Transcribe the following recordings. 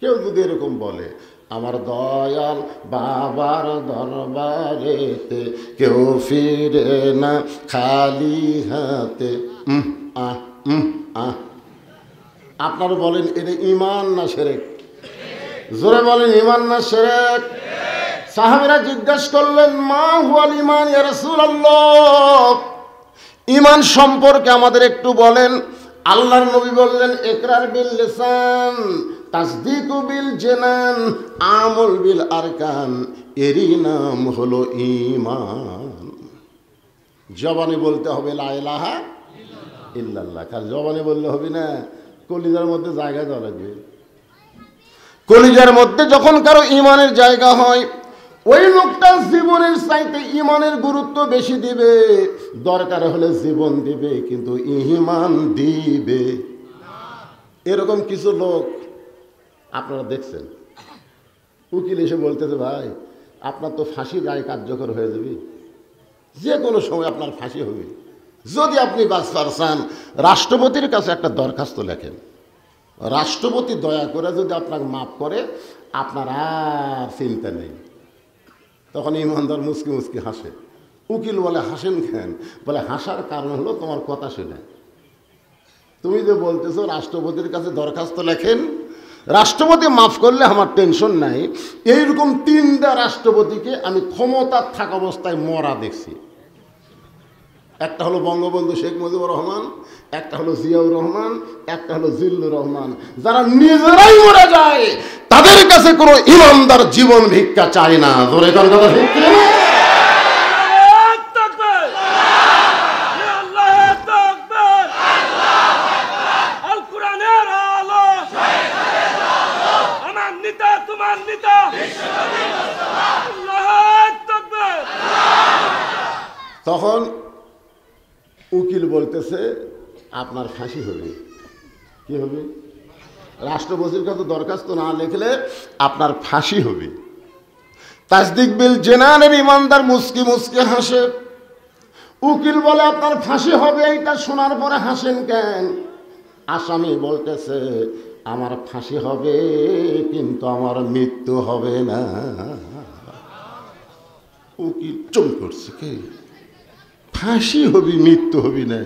কেউ যদি এরকম বলে, আমার দয়াল বাবার দরবারেতে কেউ ফিরে না খালি হাতে, আপনারা বলেন এটা ঈমান না শিরক? জোরে বলেন ঈমান না শিরক? সাহাবীরা জিজ্ঞেস করলেন, মা হুয়াল ঈমান ইয়া রাসূলুল্লাহ, ঈমান সম্পর্কে আমাদের একটু বলেন। আল্লাহর নবী বললেন, ইকরার বিল লিসান, তাসদীকু বিল জানান, আমল বিল আরকান, এরই নাম হলো ঈমান। জবানে বলতে হবে লা ইলাহা ইল্লাল্লাহ, কাল জবানে বললে হবে না, কলিজার মধ্যে জায়গা দেওয়া লাগবে। কলিজার মধ্যে যখন কারো ঈমানের জায়গা হয়, ওই লোকটা জীবনের চাইতে ঈমানের গুরুত্ব বেশি দিবে, দরকার হলে জীবন দিবে, কিন্তু ঈমান দিবে। এরকম কিছু লোক আপনারা দেখছেন, উকিল এসে বলতেছে, ভাই আপনার তো ফাঁসির রায় কার্যকর হয়ে যাবে, যে কোনো সময় আপনার ফাঁসি হবে, যদি আপনি বাঁচতে চান রাষ্ট্রপতির কাছে একটা দরখাস্ত লেখেন, রাষ্ট্রপতি দয়া করে যদি আপনাকে মাফ করে, আপনার আর চিন্তা নেই। তখন ইমানদার মুসকি মুসকি হাসে। উকিল বলে, হাসেন কেন? বলে, হাসার কারণ হলো তোমার কথা শুনে। তুমি যে বলতেছো রাষ্ট্রপতির কাছে দরখাস্ত লেখেন, রাষ্ট্রপতি মাফ করলে আমার টেনশন নাই। এইরকম 3টা রাষ্ট্রপতিকে আমি ক্ষমতার থাকা অবস্থায় মরা দেখছি। একটা হলো বঙ্গবন্ধু শেখ মুজিবুর রহমান, একটা হলো জিয়াউর রহমান, একটা হলো জিল্লুর রহমান। যারা নিজেরাই মরে যায়, তাদের কাছে কোনো ইমানদার জীবন ভিক্ষা চায় না। জোরে কার কথা ঠিক না? তখন উকিল বলতেছে, আপনার ফাঁসি হবে। কি হবে? রাষ্ট্রপতির কাছে দরখাস্ত না লিখলে আপনার ফাঁসি হবে। তাসদিক বিল জানানের ইমানদার মুসকি মুসকি হাসে। উকিল বলে, আপনার ফাঁসি হবে। এইটা শোনার পরে হাসেন কেন? আসামি বলতেছে, আমার ফাঁসি হবে, কিন্তু আমার মৃত্যু হবে না। উকিল চুপ করছে, কে? ফাঁসি হবি, মৃত্যু হবি না,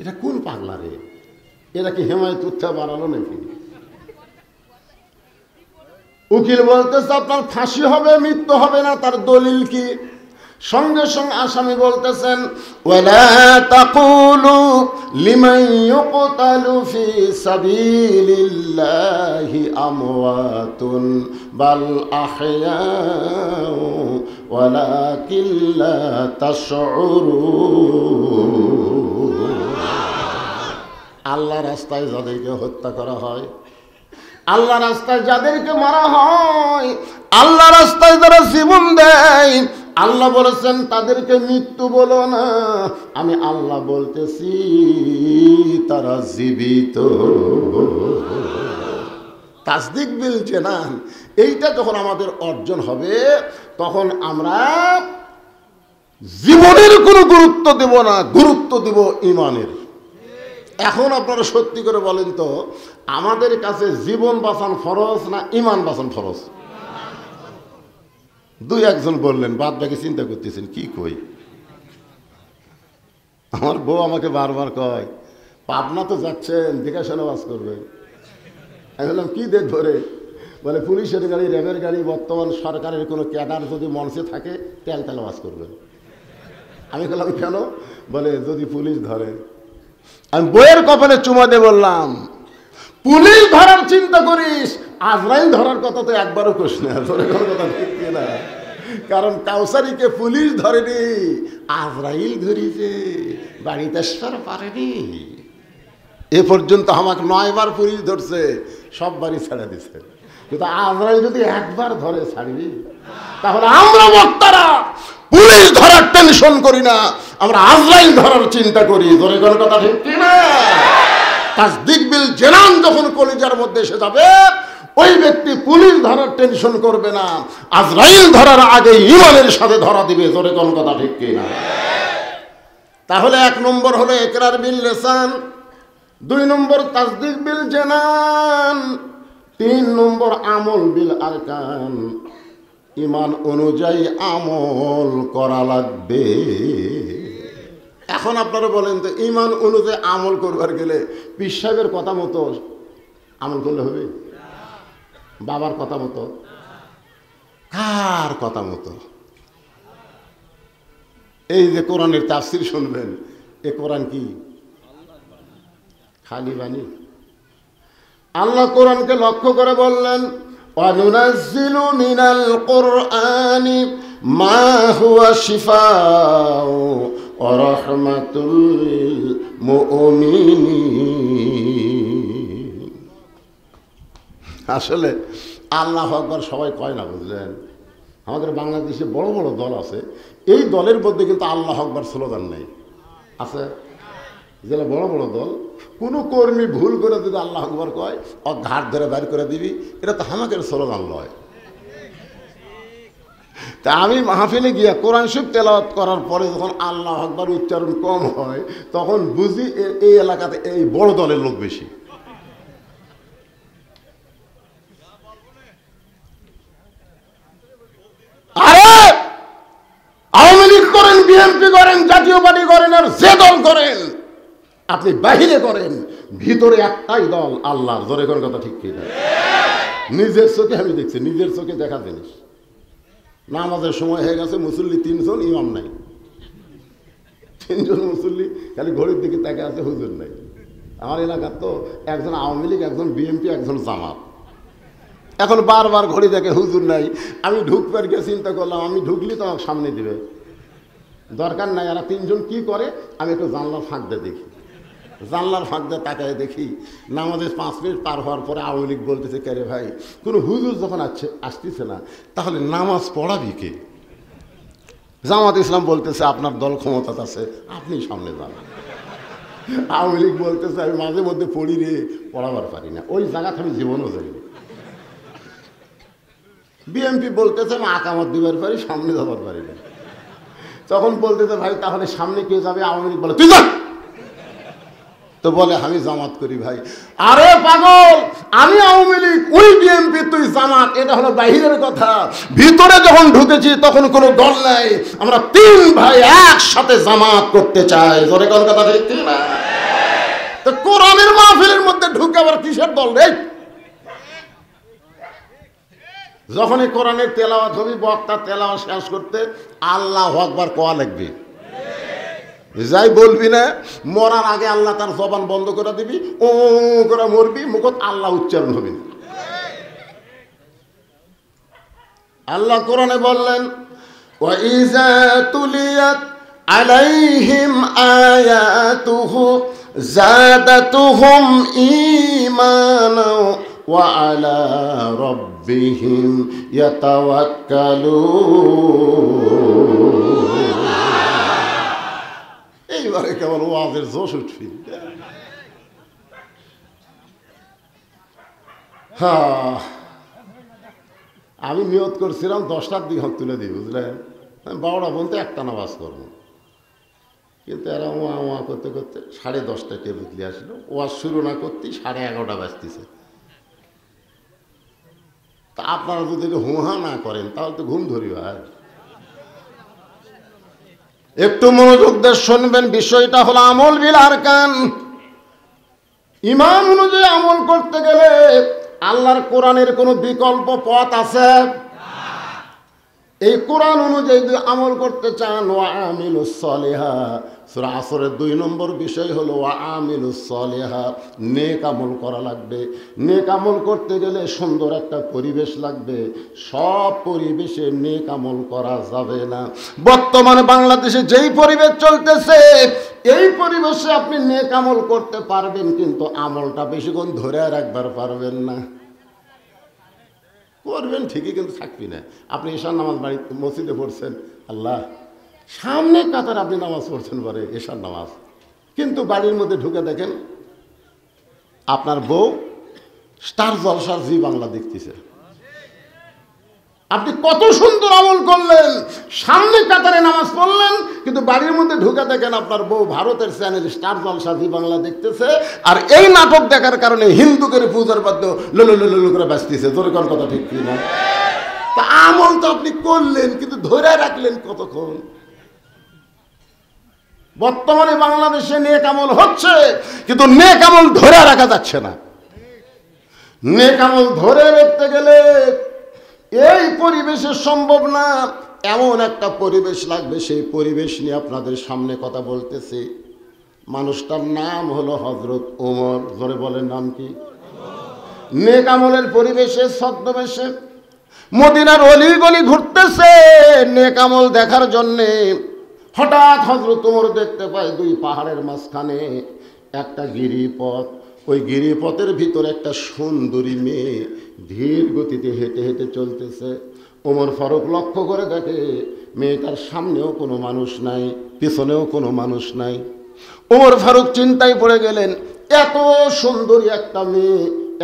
এটা কোন পাগলা রে? এরা কি হেমায়ত উৎসাহ বাড়ালো নাকি? উকিল বলতেছে, আপনার ফাঁসি হবে, মৃত্যু হবে না, তার দলিল কি? সঙ্গে সঙ্গে আসামি বলতেছেন, ওয়ালা তাকুলু লিমান ইউকতালু ফি সাবিলিল্লাহি আমওয়াতুন বাল আহইয়াউ ওয়ালাকিন লা তাশউরুন। আল্লাহ রাস্তায় যাদেরকে হত্যা করা হয়, আল্লাহ রাস্তায় যাদেরকে মারা হয়, আল্লাহ রাস্তায় যারা জীবন দেয়, আল্লাহ বলেছেন তাদেরকে মৃত্যু বলো না, আমি আল্লাহ বলতেছি তারা জীবিত। তাসদিক বিল জানান, এইটা যখন আমাদের অর্জন হবে, তখন আমরা জীবনের কোনো গুরুত্ব দেব না, গুরুত্ব দেব ঈমানের। এখন আপনারা সত্যি করে বলেন তো, আমাদের কাছে জীবন বাঁচান ফরজ না ঈমান বাঁচান ফরজ? দুই একজন বললেন, বাদ বাকি চিন্তা করতেছেন কি কই। আমার বউ আমাকে বারবার কয়, পাবনা তো যাচ্ছেন, দেখে শুনে বাস করবেন। আমি বললাম, কি দেখবো রে? বলে, পুলিশের গাড়ি, র্যাবের গাড়ি, বর্তমান সরকারের কোনো ক্যাডার যদি মঞ্চে থাকে, তেল তেল বাস করবেন। আমি বললাম, কেন? বলে, যদি পুলিশ ধরে। আমি বইয়ের কপালে চুমা দিয়ে বললাম, পুলিশ ধরার চিন্তা করিস, আজরাইল ধরার কথা তো একবারও কোস না। কথা ঠিক না? কারণ কাউসারিকে পুলিশ ধরেনি, আজরাইল ধরিছে, বাড়িতে আসতে পারেনি। এ পর্যন্ত আমাকে 9 বার পুলিশ ধরছে, সব বাড়ি ছেড়ে দিছে, কিন্তু আজরাইল যদি একবার ধরে ছাড়বি? তাহলে আমরা বক্তারা পুলিশ ধরার টেনশন করি না, আমরা আজরাইল ধরার চিন্তা করি। ধরে কোন কথা ঠিক কিনা? তাসদিক বিল জানান যখন কলিজার মধ্যে এসে যাবে, ওই ব্যক্তি পুলিশ ধরার টেনশন করবে না, আজরাইল ধরার আগে ঈমানের সাথে ধরা দিবে। ধরে কোন কথা ঠিক কিনা? তাহলে 1 নম্বর হলো ইকরার বিল লিসান, 2 নম্বর তাসদিক বিল জানান, তিন নম্বর আমল বিল আরকান, ইমান অনুযায়ী আমল করা লাগবে। এখন আপনারা বলেন তো, ইমান অনুযায়ী আমল করবার গেলে পীর সাহেবের কথা মতো আমল করলে হবে? বাবার কথা মতো? কার কথা মতো? এই যে কোরআনের তাফসীর শুনবেন, এ কোরআন কি খালি বাণী? আল্লাহ কোরআনকে লক্ষ্য করে বললেন, ওয়ানুনাজ্জিলু মিনাল কুরআনি মা হুয়া শিফাউ ওয়া রাহমাতুল লিল মুমিনিন। আসলে আল্লাহু আকবার সবাই কয় না, বুঝলেন? আমাদের বাংলাদেশে বড় বড় দল আছে, এই দলের মধ্যে কিন্তু আল্লাহু আকবার স্লোগান নেই। আছে যেটা বড় বড় দল, কোনো কর্মী ভুল করে যদি আল্লাহু আকবার কয়, ও ঘাট ধরে বের করে দিবি, এটা তো হামাকের স্লোগান নয়। তা আমি মাহফিলে গিয়া কোরআন শরীফ তেলাওয়াত করার পরে যখন আল্লাহু আকবার উচ্চারণ কম হয়, তখন বুঝি এই এলাকাতে এই বড় দলের লোক বেশি। আরে আওয়ামী লীগ করেন, বিএনপি করেন, জাতীয় পার্টি করেন, আর যে দল করেন, আপনি বাহিরে করেন, ভিতরে একটাই দল আল্লাহর। জোরে কোন কথা ঠিক কি? নিজের চোখে আমি দেখছি, নিজের চোখে দেখা জিনিস। নামাজের সময় হয়ে গেছে, মুসল্লি 3 জন, ইমাম নাই। 3 জন মুসল্লি, খালি ঘড়ির দিকে তাকে আছে, হুজুর নাই। আমার এলাকার তো একজন আওয়ামী লীগ, একজন বিএনপি, একজন জামাত। এখন বারবার ঘড়ি দেখে হুজুর নাই। আমি ঢুকবার গিয়ে চিন্তা করলাম, আমি ঢুকলি তো আমাকে সামনে দিবে, দরকার নাই। এরা 3 জন কি করে, আমি একটু জানলার ফাঁক দিয়ে দেখি। জানলার ফাঁক দিয়ে তাকায় দেখি, নামাজের 5 মিনিট পার হওয়ার পরে আওয়ামী লীগ বলতেছে, কে রে ভাই, কোনো হুজুর যখন আসতেছে না, তাহলে নামাজ পড়াবি কে? জামাত ইসলাম বলতেছে, আপনার দল ক্ষমতা আছে, আপনি সামনে যান। আওয়ামী লীগ বলতেছে, আমি মাঝে মধ্যে পড়ি রে, পড়াবার পারি না, ওই জায়গাতে আমি জীবনও যাই। বিএনপি বলতেছে, আমি আকামত দিবার পারি, সামনে যাবার পারি না। তখন বলতেছে, ভাই তাহলে সামনে কে যাবে? আওয়ামী লীগ বলে, তুই যা। তো বলে, আমি জামাত করি। ভাই, আরে পাগল, আমি আওয়ামী লীগ, ওই বিএনপি, তুই জামাত, এটা হলো বাহিরের কথা। ভিতরে যখন ঢুকেছি তখন কোনো দল নাই, আমরা 3 ভাই একসাথে জামাত করতে চাই। জোরে কোন কথা ঠিক না? তো কোরআনের মাহফিলের মধ্যে ঢুকে আবার কিসের দল রে? যখনই কোরআনের তেলাওয়াত হবে, বক্তা তেলাওয়াত শেষ করতে আল্লাহু আকবার কোয়া লাগবে। যাই বলবি না, মরার আগে আল্লাহ তার জবান বন্ধ করে দিবি, ও করে মরবি, মুখত আল্লাহ উচ্চারণ হবে না। আল্লাহ কোরআনে বললেন, ওয়া ইযা তুলিয়াত আলাইহিম আয়াতুহু জাদাতুহুম ঈমানা ওয়া আলা রাব্বিহিম ইয়াতাওয়াক্কালুন। এইবারে কেবল ওয়াজের জোশ উঠবি। হ্যাঁ, আমি নিয়ত করছিলাম 10টার দিকে হাত তুলে দিই, বুঝলেন? 12টা পর্যন্ত একটা নামাজ করবো, কিন্তু এরা ওয়া করতে করতে 10:30টায় টেবিল আসলো। ওয়াজ শুরু না করতেই 11:30 বাজতেছে। তা আপনারা যদি হুহা না করেন তাহলে তো ঘুম ধরি ভাই। একটু মনোযোগ দিয়ে শুনবেন, বিষয়টা হলো আমল বিল আরকান। ইমান অনুযায়ী আমল করতে গেলে আল্লাহর কোরআনের কোনো বিকল্প পথ আছে? এই কোরআন অনুযায়ী যদি আমল করতে চান, ওয়া আমিলুস সলিহা, সূরা আসরের 2 নম্বর বিষয় হলো ওয়া আমিলুস সলিহা, নেক আমল করা লাগবে। নেক আমল করতে গেলে সুন্দর একটা পরিবেশ লাগবে, সব পরিবেশে নেক আমল করা যাবে না। বর্তমানে বাংলাদেশে যেই পরিবেশ চলতেছে, এই পরিবেশে আপনি নেক আমল করতে পারবেন, কিন্তু আমলটা বেশিক্ষণ ধরে রাখবার পারবেন না। করবেন ঠিকই, কিন্তু থাকবি না। আপনি ঈশার নামাজ বাড়ি মসজিদে পড়ছেন, আল্লাহ সামনে কাতার আপনি নামাজ পড়ছেন পরে ঈশার নামাজ, কিন্তু বাড়ির মধ্যে ঢুকে দেখেন আপনার বউ স্টার জলসার জি বাংলা দেখতেছে। আপনি কত সুন্দর আমল করলেন, সামনে কাতারে নামাজ পড়লেন, কিন্তু বাড়ির মধ্যে ঢুকে দেখেন আপনার বউ ভারতের চ্যানেল স্টার জলসা জি বাংলা দেখতেছে, আর এই নাটক দেখার কারণে হিন্দু করে পূজার বাদ্য লুলু লুলু করে বাঁচতেছে। তোর কোন কথা ঠিক কি না? তা আমল তো আপনি করলেন, কিন্তু ধরে রাখলেন কতক্ষণ? বর্তমানে বাংলাদেশে নেক আমল হচ্ছে, কিন্তু নেক আমল ধরে রাখা যাচ্ছে না। নেক আমল ধরে রাখতে গেলে এই পরিবেশে সম্ভব না, এমন একটা পরিবেশ লাগবে। সেই পরিবেশ নিয়ে আপনাদের সামনে কথা বলতেছি। মানুষটার নাম হলো হযরত ওমর। জোরে বলেন নাম কি? নেক আমলের পরিবেশে ছদ্মবেশে মদিনার অলি গলি ঘুরতেছে নেক আমল দেখার জন্যে। হঠাৎ হযরত ওমর দেখতে পায় দুই পাহাড়ের মাঝখানে একটা গিরিপথ। ওই গিরিপথের ভিতরে একটা সুন্দরী মেয়ে ধীর গতিতে হেঁটে হেঁটে চলতেছে। ওমর ফারুক লক্ষ্য করে দেখে মেয়েটার সামনেও কোনো মানুষ নাই, পিছনেও কোনো মানুষ নাই। ওমর ফারুক চিন্তায় পড়ে গেলেন, এত সুন্দরী একটা মেয়ে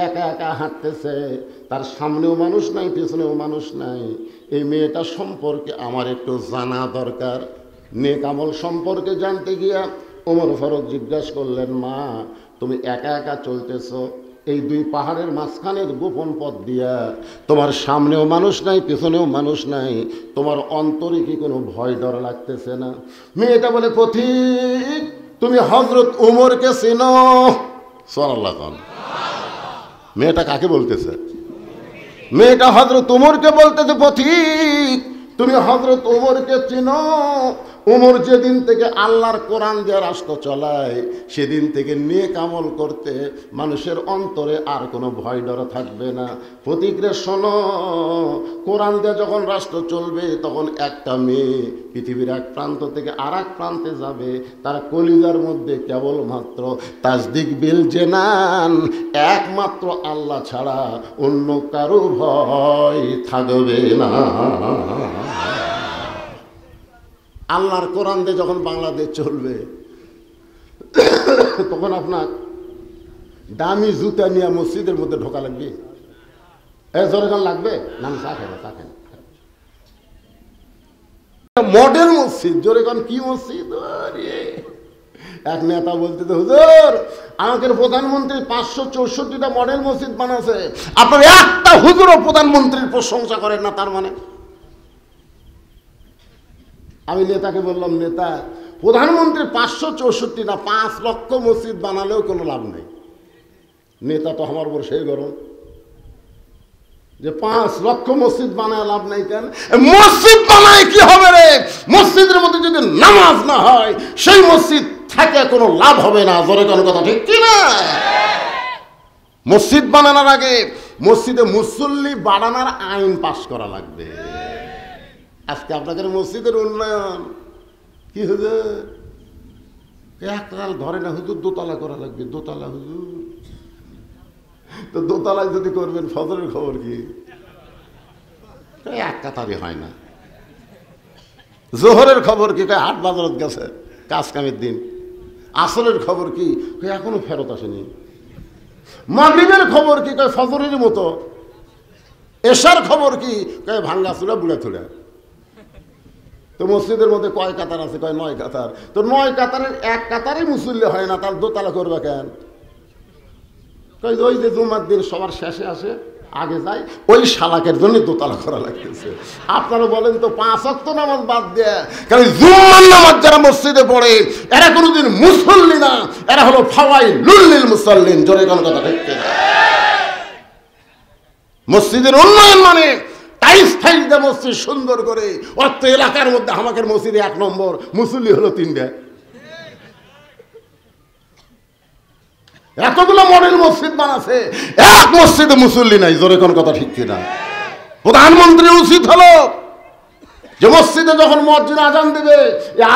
একা একা হাঁটতেছে, তার সামনেও মানুষ নাই, পিছনেও মানুষ নাই। এই মেয়েটা সম্পর্কে আমার একটু জানা দরকার। নেক আমল সম্পর্কে জানতে গিয়া ওমর ফারুক জিজ্ঞাসা করলেন, মা তুমি একা একা চলতেছ এই দুই পাহাড়ের মাঝখানের গোপন পথ দিয়া, তোমার সামনেও মানুষ নাই, পিছনেও মানুষ নাই, তোমার অন্তরে কি কোনো ভয় ডর লাগতেছে না? মেয়েটা বলে, পথিক তুমি হযরত ওমরকে চেনো? সাল্লাল্লাহু আলাইহি। মেয়েটা কাকে বলতেছে? মেয়েটা হযরত ওমরকে বলতেছে, পথিক তুমি হযরত ওমরকে চেনো? ওমর যেদিন থেকে আল্লাহর কোরআন দিয়ে রাষ্ট্র চালায়, সেদিন থেকে নেক আমল করতে মানুষের অন্তরে আর কোনো ভয় ডর থাকবে না। প্রতিক্রে শোনো, কোরআন দিয়ে যখন রাষ্ট্র চলবে, তখন একটা মেয়ে পৃথিবীর এক প্রান্ত থেকে আর এক প্রান্তে যাবে, তার কলিজার মধ্যে কেবলমাত্র তাসদিক বিল জেনান, একমাত্র আল্লাহ ছাড়া অন্য কারো ভয় থাকবে না। আল্লাহর কোরআন দিয়ে যখন বাংলাদেশ চলবে, তখন আপনার দামি জুতা নিয়ে মসজিদের মধ্যে ঢোকা লাগবে? জোরে লাগবে না? চা খেলে চা খেলে মডেল মসজিদ। জোরে কি মসজিদ? এক নেতা বলতে, হুজুর আমাদের প্রধানমন্ত্রী 564টা মডেল মসজিদ বানাচ্ছে, আপনার একটা হুজুরও প্রধানমন্ত্রীর প্রশংসা করেন না, তার মানে? আমি নেতাকে বললাম, নেতা প্রধানমন্ত্রী 564 না 5 লক্ষ মসজিদ বানালেও কোনো লাভ নেই। নেতা তো আমার উপর সেই গরম যে 5 লক্ষ মসজিদ বানায় লাভ নাই। কেন? মসজিদ বানায় কি হবে রে? মসজিদের মধ্যে যদি নামাজ না হয়, সেই মসজিদ থেকে কোনো লাভ হবে না। জোরে কোনো কথা ঠিক কি না? মসজিদ বানানোর আগে মসজিদে মুসল্লি বাড়ানোর আইন পাস করা লাগবে। আজকে আপনাদের মসজিদের উন্নয়ন কি হুজুর একরাল ধরে না, হুজুর দোতলা করা লাগবে। দোতলা হুজুর, তো দোতলায় যদি করবেন ফজরের খবর কি? এক কাতারি হয় না। জোহরের খবর কি? 8 বাজারত গেছে কাজ কামের দিন। আসরের খবর কি? এখনো ফেরত আসেনি। মাগরিবের খবর কি? ফজরের মতো। এশার খবর কি? ভাঙ্গা চুলা বুড়া চুলা। তো মসজিদের মধ্যে কয় কাতার আছে? 9 কাতার। তো 9 কাতারের এক কাতারে মুসল্লি হয় না, তার দোতলা করবে কেন? ওই যে জুমার দিন সবার শেষে আসে, আগে যায়, ওই শালাকের জন্য দোতলা করা লাগতেছে। আপনারা বলেন তো 5 ওয়াক্ত নামাজ বাদ দেয়, কারণ জুম্মার নামাজ যারা মসজিদে পড়ে এরা কোনোদিন মুসল্লি না, এরা হলো ফাওয়াইলুল লিল মুসাল্লিন। জোরে কোন কথা ঠিক না? মসজিদের উন্নয়ন মানে টাইলস ফাইল দিয়ে মসজিদ সুন্দর করে, অর্থ এলাকার মধ্যে আমাদের মসজিদে 1 নম্বর মুসল্লি হলো 3টা। এতগুলো মডেল মসজিদ বানাচ্ছে, এক মসজিদে মুসল্লি নাই। জোরে কোন কথা ঠিক কিনা? প্রধানমন্ত্রী উচিত হলো যে মসজিদে যখন মসজিদ আজান দেবে,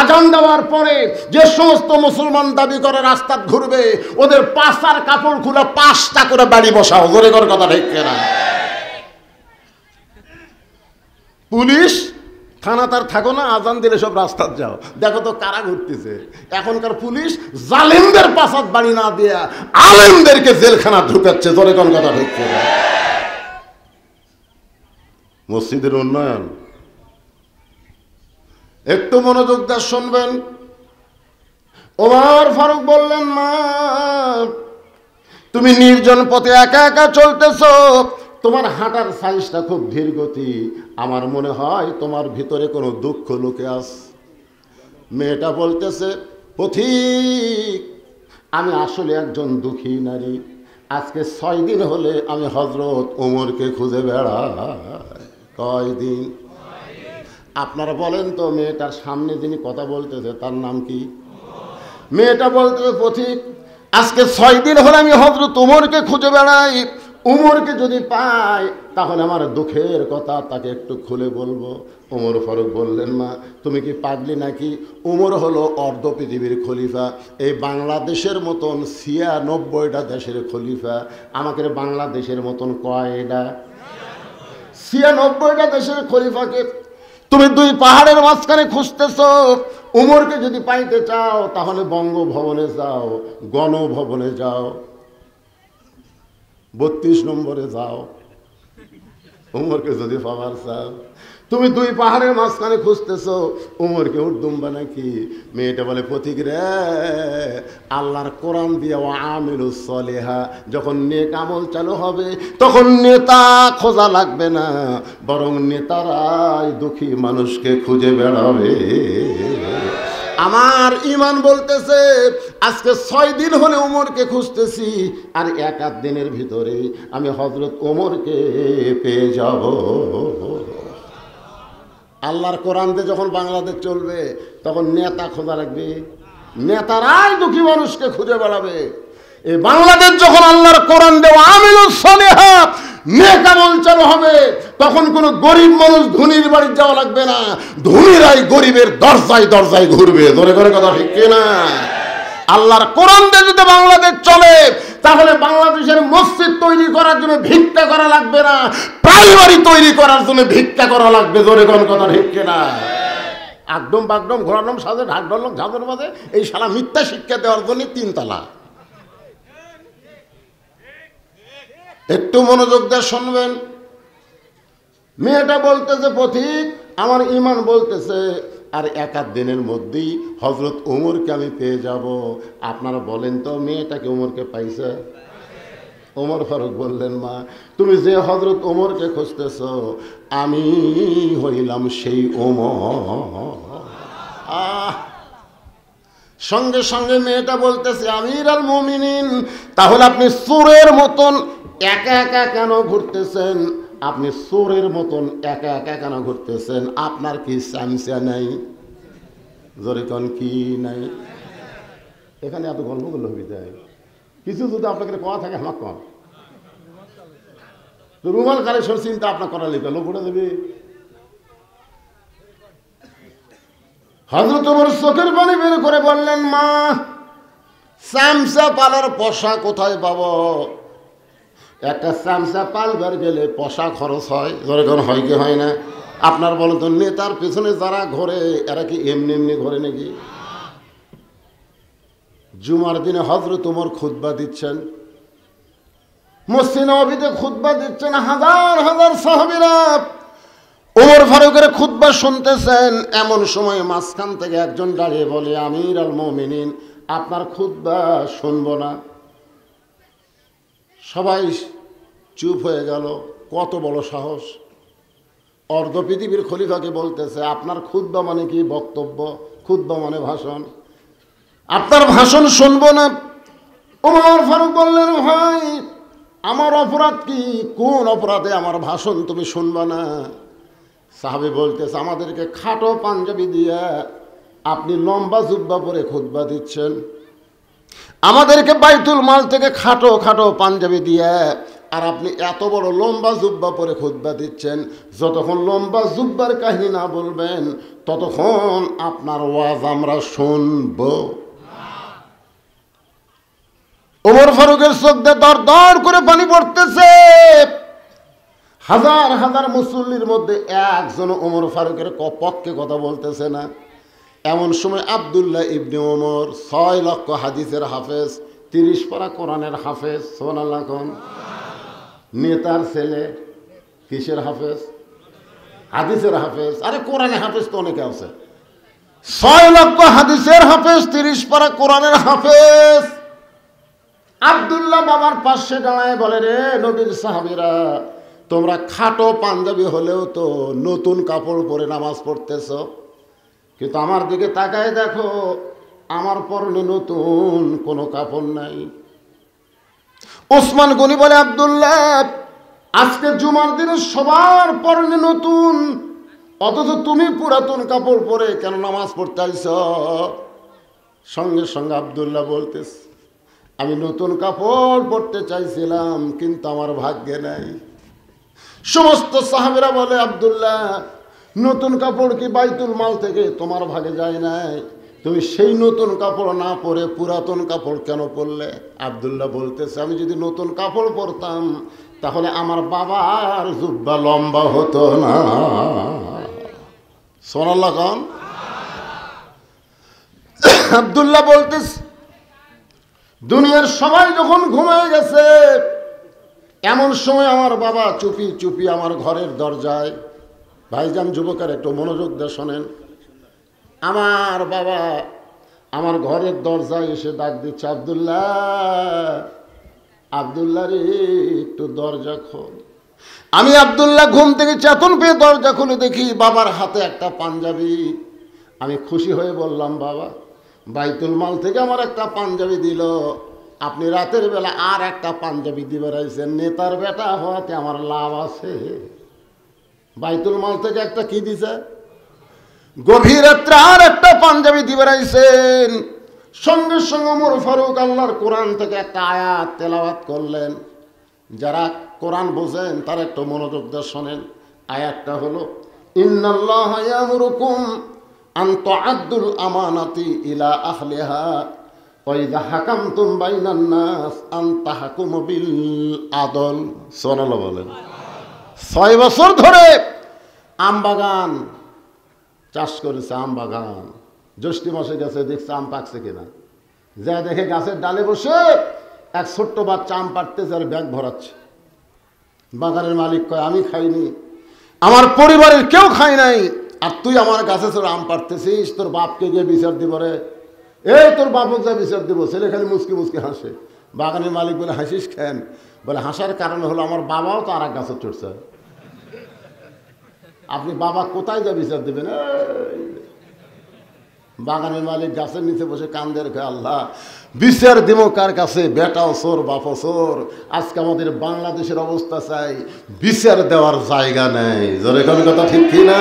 আজান দেওয়ার পরে যে সমস্ত মুসলমান দাবি করে রাস্তা ঘুরবে, ওদের পাশার কাপড় খুলে 5টা করে বাড়ি বসাও। জোরে কোন কথা ঠিক কিনা? পুলিশ থানা তার থাকো না, আজান দিলে সব রাস্তার যাও। দেখো তো কারা ঘুরতেছে। এখনকার পুলিশ জালেমদের পাশাত বাড়ি না দিয়া আলেমদেরকে জেলখানা ঢুকাচ্ছে। জোরে কোন কথা ঠিক কিনা? মসজিদের উন্নয়ন। একটু মনোযোগ দিয়ে শুনবেন। ওমর ফারুক বললেন, মা তুমি নির্জন পথে একা একা চলতেছ, তোমার হাঁটার সাইজটা খুব ধীর গতি, আমার মনে হয় তোমার ভিতরে কোনো দুঃখ লুকে আছে। মেয়েটা বলতেছে, পথিক আমি আসলে একজন দুঃখী নারী, আজকে 6 দিন হলে আমি হযরত ওমরকে খুঁজে বেড়াই। কয়দিন? আপনারা বলেন তো, মেয়েটার সামনে যিনি কথা বলতেছে তার নাম কি? মেয়েটা বলতেছে, পথিক আজকে 6 দিন হলে আমি হযরত ওমরকে খুঁজে বেড়াই, ওমরকে যদি পাই তাহলে আমার দুঃখের কথা তাকে একটু খুলে বলবো। ওমর ফারুক বললেন, মা তুমি কি পাগলি নাকি? ওমর হলো অর্ধ পৃথিবীর খলিফা, এই বাংলাদেশের মতন 96টা দেশের খলিফা। আমাকে বাংলাদেশের মতন কয়টা? 96টা দেশের খলিফাকে তুমি 2 পাহাড়ের মাঝখানে খুঁজতেছ। উমরকে যদি পাইতে চাও তাহলে বঙ্গভবনে যাও, গণভবনে যাও, 32 নম্বরে যাও। উমরকে যদি পাওয়ার চাও, তুমি 2 পাহাড়ের মাঝখানে খুঁজতেছ, উমরকে উর্দুম্বা নাকি? মেয়েটা বলে, পথিক রে, আল্লাহর কোরআন দিয়ে ওয়ামিলুস সলিহা, যখন নেক আমল চালু হবে তখন নেতা খোঁজা লাগবে না, বরং নেতারাই দুঃখী মানুষকে খুঁজে বেড়াবে। আমার ঈমান বলতেছে আজকে 6 দিন হলে ওমরকে খুঁজতেছি, আর 1-8 দিনের ভিতরে আমি হযরত ওমরকে পেয়ে যাব। আল্লাহর কোরআন দিয়ে যখন বাংলাদেশ চলবে তখন নেতা খোঁজা লাগবে, নেতারাই দুঃখী মানুষকে খুঁজে বেড়াবে। এই বাংলাদেশ যখন আল্লাহর কোরআন দেওয়া আমিলুস সলিহা নেক আমল চালু হবে, তখন কোনো গরিব মানুষ ধনীর বাড়ি যাওয়া লাগবে না, ধনীরাই গরিবের দরজায় দরজায় ঘুরবে। ধরে করে কথা ঠিক কিনা? আল্লাহর কোরআন দিয়ে যদি বাংলাদেশ চলে তাহলে বাংলাদেশের মসজিদ তৈরি করার জন্য ভিক্ষা করা লাগবে না, প্রাইমারি তৈরি করার জন্য ভিক্ষা করা লাগবে। ধরে কোন কথা ঠিক কিনা? একদম বাগডম ঘোরানোম সাজে ঢাক ঢোলক ঝাঁঝর বাজে, এই শালা মিথ্যা শিক্ষা দেওয়ার জন্য 3 তালা। একটু মনোযোগ দিয়ে শুনবেন। মেয়েটা বলতেছে, পথিক আমার ঈমান বলতেছে আর 1-8 দিনের মধ্যেই হযরত ওমরকে আমি পেয়ে যাব। আপনারা বলেন তো, মেয়েটাকে ওমরকে পাইছে? ওমর ফারুক বললেন, মা তুমি যে হযরত ওমরকে খুঁজতেছ, আমি হইলাম সেই ওমর। সঙ্গে সঙ্গে মেয়েটা বলতেছে, আমিরুল মুমিনিন, তাহলে আপনি চোরের মতন একা একা কেন ঘুরতেছেন? আপনি চোরের মতন একা একা কেন ঘুরতেছেন? আপনার কি চামচা নাই? জোরে কোন কি নাই? এখানে এত গল্পগুলো হয়ে যায়, কিছু যদি আপনাকে কথা থাকে আমার কম। রুমাল কালেকশন চিন্তা আপনার করা লিখে লোক উঠে দেবে। হযরত ওমর চোখের পানি বের করে বললেন, মা চামচা পালার পয়সা কোথায় পাবো? একটা চামচা পালবার গেলে পয়সা খরচ হয়, যেরকম হয় কি হয় না? আপনার বলেন তো, নেতার পেছনে যারা ঘোরে এরা কি এমনি এমনি ঘোরে নাকি? জুমার দিনে হযরত ওমর খুতবা দিচ্ছেন, মসজিদ নববীতে খুতবা দিচ্ছেন, হাজার হাজার সাহাবীরা ওমর ফারুকের খুতবা শুনতেছেন। এমন সময় মাঝখান থেকে একজন দাঁড়িয়ে বলে, আমিরুল মুমিনিন আপনার খুতবা শুনবো না। সবাই চুপ হয়ে গেল। কত বড় সাহস! অর্ধ পৃথিবীর খলিফাকে বলতেছে আপনার খুতবা মানে কি? বক্তব্য। খুতবা মানে ভাষণ। আপনার ভাষণ শুনবো না। ওমর ফারুক বললেন, ভাই আমার অপরাধ কি? কোন অপরাধে আমার ভাষণ তুমি শুনবা না? সাহাবী বলতেছে, আমাদেরকে খাটো পাঞ্জাবি দিয়ে আপনি লম্বা জুব্বা পরে খুতবা দিচ্ছেন, আমাদেরকে বাইতুল মাল থেকে খাটো খাটো পাঞ্জাবি দিয়ে, আর আপনি এত বড় লম্বা জুব্বা পরে খুতবা দিচ্ছেন। যতক্ষণ লম্বা জুব্বার কাহিনী না বলবেন ততক্ষণ আপনার ওয়াজ আমরা শুনব। ওমর ফারুকের চোখ দিয়ে দর দর করে পানি পড়তেছে। হাজার হাজার মুসল্লির মধ্যে একজন ওমর ফারুকের পক্ষে কথা বলতেছে না। এমন সময় আব্দুল্লাহ ইবনে ওমর 6 লক্ষ হাদিসের হাফেজ, 30 পারা কোরআনের হাফেজ, সুবহানাল্লাহ, নেতার ছেলে, কিসের হাফেজ? হাদিসের হাফেজ। আরে কোরআনে হাফেজ তো অনেকে আছে, 6 লক্ষ হাদিসের হাফেজ, 30 পারা কোরআনের হাফেজ। আব্দুল্লাহ বাবার পাশে দাঁড়ায় বলে, রে নবীর সাহাবীরা, তোমরা খাটো পাঞ্জাবি হলেও তো নতুন কাপড় পরে নামাজ পড়তেছ, কিন্তু আমার দিকে তাকায় দেখো, আমার পরনে নতুন কোনো কাপড় নাই। ওসমান গনি বলে, আব্দুল্লাহ, আজকে জুমার দিনে সবার পরনে নতুন, অথচ তুমি পুরাতন কাপড় পরে কেন নামাজ পড়তে আইছ? সঙ্গে সঙ্গে আব্দুল্লাহ বলতেছ, আমি নতুন কাপড় পরতে চাইছিলাম, কিন্তু আমার ভাগ্যে নাই। সমস্ত সাহাবীরা বলে, আব্দুল্লাহ, নতুন কাপড় কি বাইতুল মাল থেকে তোমার ভাগে যায় নাই? তুমি সেই নতুন কাপড় না পরে পুরাতন কাপড় কেন পরলে? আব্দুল্লাহ বলতেছে, আমি যদি নতুন কাপড় পরতাম তাহলে আমার বাবার জুব্বা লম্বা হতো না। সুবহানাল্লাহ কোন? আব্দুল্লাহ বলতেছে, দুনিয়ার সবাই যখন ঘুমিয়ে গেছে, এমন সময় আমার বাবা চুপি চুপি আমার ঘরের দরজায়, ভাইজান যুবকের একটু মনোযোগ দিয়ে শোনেন, আমার বাবা আমার ঘরের দরজায় এসে ডাক দিচ্ছে, আব্দুল্লাহ, আব্দুল্লাহ রে, একটু দরজা খোল। আমি আব্দুল্লাহ ঘুম থেকে চেতন পেয়ে দরজা খুলে দেখি বাবার হাতে একটা পাঞ্জাবি। আমি খুশি হয়ে বললাম, বাবা, বাইতুল মাল থেকে আমার একটা পাঞ্জাবি দিল, আপনি রাতের বেলা আর একটা পাঞ্জাবি দিবে রাইছেন, নেতার বেটা হওয়াতে আমার লাভ আছে। বাইতুল মাল থেকে একটা কি দিছে? গভীর রাত্রে আর একটা পাঞ্জাবি দিবে রাইছেন। সঙ্গে সঙ্গে ওমর ফারুক আল্লাহর কোরআন থেকে একটা আয়াত তেলাওয়াত করলেন। যারা কোরআন বোঝেন তারা একটু মনোযোগ দিয়ে শোনেন। আয়াতটা হলো, ইন্নাল্লাহা ইয়ামুরুকুম আন তুআদ্দুল আমানাতি ইলা আহলিহা ওয়া ইযা হাকামতুম বাইনান নাস আন তাহকুমু বিল আদল। সুবহানাল্লাহ বলেন। 6 বছর ধরে আমবাগান চাষ করেছে, আমবাগান। জ্যৈষ্ঠ মাসে গেছে, দেখছে আম পাকছে কিনা, যা দেখে গাছের ডালে বসে এক ছোট্ট বাচ্চা আম পাড়তেছে আর ব্যাগ ভরাচ্ছে। বাগানের মালিক কয়, আমি খাইনি, আমার পরিবারের কেউ খায় নাই, আর তুই আমার গাছে চড়ে আম পাড়তেছিস, তোর বাপকে গিয়ে বিচার দিব রে। এই তোর বাপক যা বিচার দিব। ছেলে খালি মুসকি মুসকি হাসে। বাগানের মালিক বলে, হাসিস খেন? বলে, হাসার কারণ হলো আমার বাবাও তো আর এক গাছে চড়ছে। আপনি বাবা কোথায় যা বিচার দেবেন? বাগানের মালিক গাছের নিচে বসে কান্দের খায়, আল্লাহ, বিচার দিব কার কাছে? বেটাও চোর, বাপও চোর। আজকে আমাদের বাংলাদেশের অবস্থা চাই, বিচার দেওয়ার জায়গা নেই। জোরে কোন কথা ঠিক কিনা?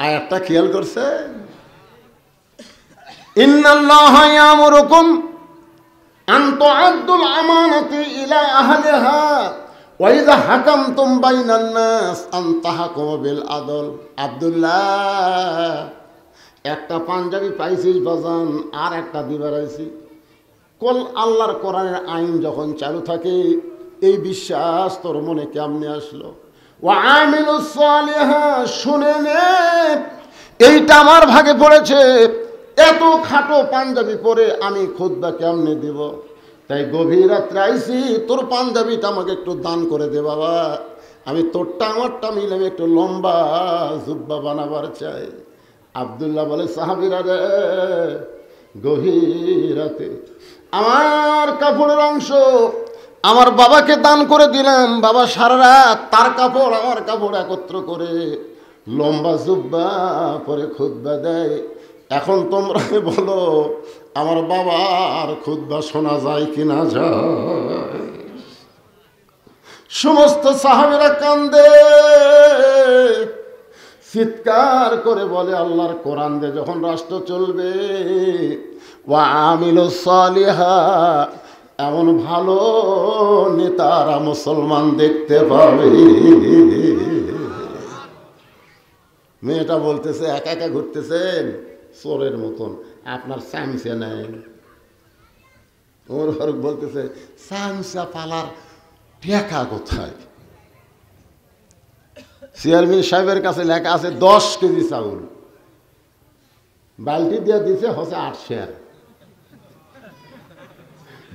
আয়াতটা খেয়াল করছে? ইন্নাল্লাহা ইয়ামুরুকুম আন তুআদ্দুল আমানাতি ইলা আহলিহা ওয়া ইযা হাকামতুম বাইনান নাস আন তাহকুমু বিল আদল। আব্দুল্লাহ, একটা পাঞ্জাবি পাইছিস বাজান, আর একটা দিবার আইছি। কল আল্লাহর কোরআনের আইন যখন চালু থাকে, এই বিশ্বাস তোর মনে কেমনে আসলো? ওয়া আমিলুস সালিহা, শুনে নে, এইটা আমার ভাগে পড়েছে। এত খাটো পাঞ্জাবি পরে আমি খুতবা কেমনে দিব? তাই গভীর রাত্রে আইছি, তোর পাঞ্জাবিটা আমাকে একটু দান করে দে বাবা। আমি তোরটা আমারটা মিলে আমি একটু লম্বা জুব্বা বানাবার চাই। আব্দুল্লাহ বলে, সাহাবীরা রে, গভীর রাতে আমার কাপড়ের অংশ আমার বাবাকে দান করে দিলাম। বাবা সারা রাত তার কাপড় আমার কাপড় একত্র করে লম্বা জুব্বা পরে খুতবা দেয়। এখন তোমরা বলো, আমার বাবার খুতবা শোনা যায় কি না যায়? সমস্ত সাহাবীরা কান্দে, চিৎকার করে বলে, আল্লাহর কোরআন দিয়ে যখন রাষ্ট্র চলবে, ওয়া আমিলুস সালিহা, এমন ভালো নেতারা মুসলমান দেখতে পাবে। মেয়েটা বলতেছে, একা একা ঘুরতেছেন চোরের মতন, আপনার চামচা নেই। ওমর ফারুক বলতেছে, চামচা পালার টাকা কোথায়? চেয়ারম্যান সাহেবের কাছে লেখা আছে 10 কেজি চাউল, বালতি দিয়ে দিছে হচ্ছে 8 শেয়ার।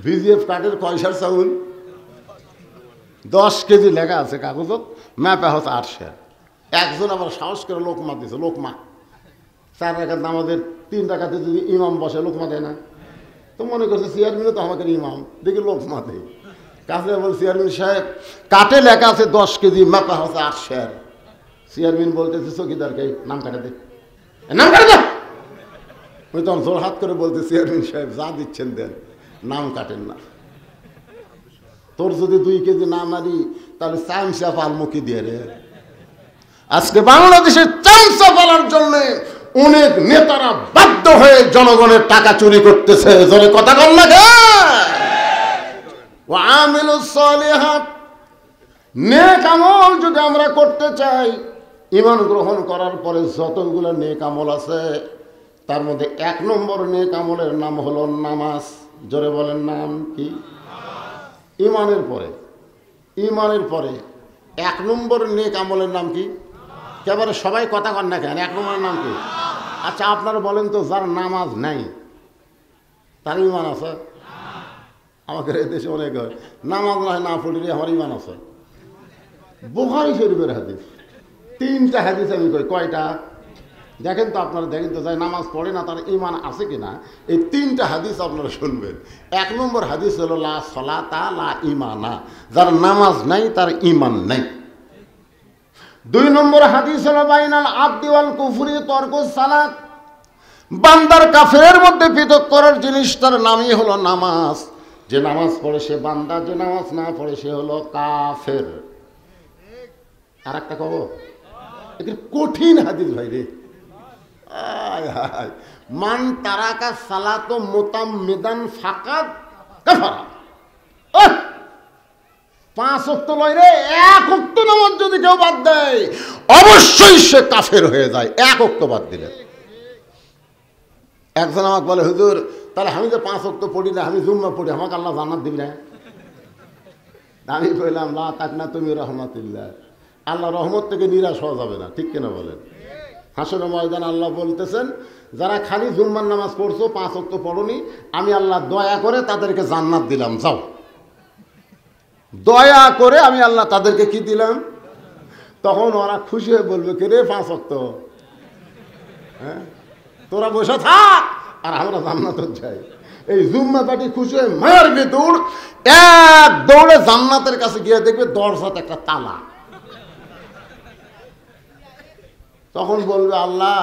বিজিএফ কার্ডের কয়সার চাউল? 10 কেজি লেখা আছে কাগজত, ম্যাপে হচ্ছে 8 শেয়ার। একজন আবার সাহস করে লোকমা দিছে, লোকমা 4 রাকাত নামাজের 3 রাকাতে যদি ইমাম বসে লোকমা দেয় না, তো মনে করছে চেয়ারম্যানও তো আমাকে ইমাম, দেখি লোকমা দেয়। কাছে বল চেয়ারম্যান সাহেব, কাটে লেখা আছে 10 কেজি, মাপা হচ্ছে 8 শের। চেয়ারম্যান বলতেছে চকিদারকে নাম কাটে দে, নাম কাটে দে। ওই তখন জোর হাত করে বলতে, চেয়ারম্যান সাহেব যা দিচ্ছেন দেন, নাম কাটেন না। তোর যদি 2 কেজি না মারি তাহলে চামচা পালমুখী দিয়ে রে। আজকে বাংলাদেশের চামচা পালার জন্য অনেক নেতারা বাধ্য হয়ে জনগণের টাকা চুরি করতেছে। জোরে কথা বল না গে। ওয়া আমিলুস সালিহাত, নেক আমল যদি আমরা করতে চাই, ঈমান গ্রহণ করার পরে যতগুলো নেক আমল আছে তার মধ্যে 1 নম্বর নেক আমলের নাম হলো নামাজ। জোরে বলেন নাম কি? ঈমানের পরে 1 নম্বর নেক আমলের নাম কি? একেবারে সবাই কথা কন না কেন, 1 নম্বরের নাম কি? আচ্ছা আপনারা বলেন তো, যার নামাজ নাই তার ঈমান আছে? আমাদের এই দেশে অনেক হয় নামাজ না পড়লে আমার ঈমান আছে। বুখারী শরীফের হাদিস, 3টা হাদিস আমি কই, কয়টা দেখেন তো আপনারা, দেখেন তো যাই নামাজ পড়ে না তার ঈমান আছে কিনা। এই 3টা হাদিস আপনারা শুনবেন। 1 নম্বর হাদিস হলো লা সলাতা লা ঈমানা, যার নামাজ নাই তার ঈমান নাই। 2 নম্বর হাদিস হলো বাইনাল আবদি ওয়াল কুফরি তরকুস সালাত, বান্দার কাফেরের মধ্যে পৃথক করার জিনিস তার নামই হলো নামাজ। যে নামাজ পড়ে সে বান্দা, যে নামাজ না পড়ে সে হলো কাফের। আর একটা কব, এটা কঠিন হাদিস ভাই রে। মান তারাকা সালাত মুতাম্মিদান ফাকাদ কাফারা। 5 ওয়াক্ত লয় রে, 1 ওয়াক্ত নামাজ যদি কেউ বাদ দেয় অবশ্যই সে কাফের হয়ে যায়, 1 ওয়াক্ত বাদ দিলে। একজন আমাকে বলে, হুজুর তাহলে আমি যে 5 ওয়াক্ত পড়ি না, আমি জুম্মা পড়ি, আমাকে আল্লাহ জান্নাত দিবি না? আমি কইলাম লা তাকনা তুমি রহমাতুল্লাহ, আল্লাহ রহমত থেকে নিরাশ হওয়া যাবে না, ঠিক কিনা বলেন? হাসরের ময়দান আল্লাহ বলতেছেন, যারা খালি জুম্মার নামাজ পড়ছো, 5 ওয়াক্ত পড়নি, আমি আল্লাহ দয়া করে তাদেরকে জান্নাত দিলাম, যাও। দয়া করে আমি আল্লাহ তাদেরকে কি দিলাম? তখন ওরা খুশি হয়ে বলবে, কে রে 5 ওয়াক্ত, হ্যাঁ তোরা বসে থাক আর আমরা জান্নাত যাই। এই জুম্মা পার্টি খুশি হয়ে মারবে দৌড়, 1 দৌড়ে জান্নাতের কাছে গিয়ে দেখবে দরজাতে একটা তালা। তখন বলবে, আল্লাহ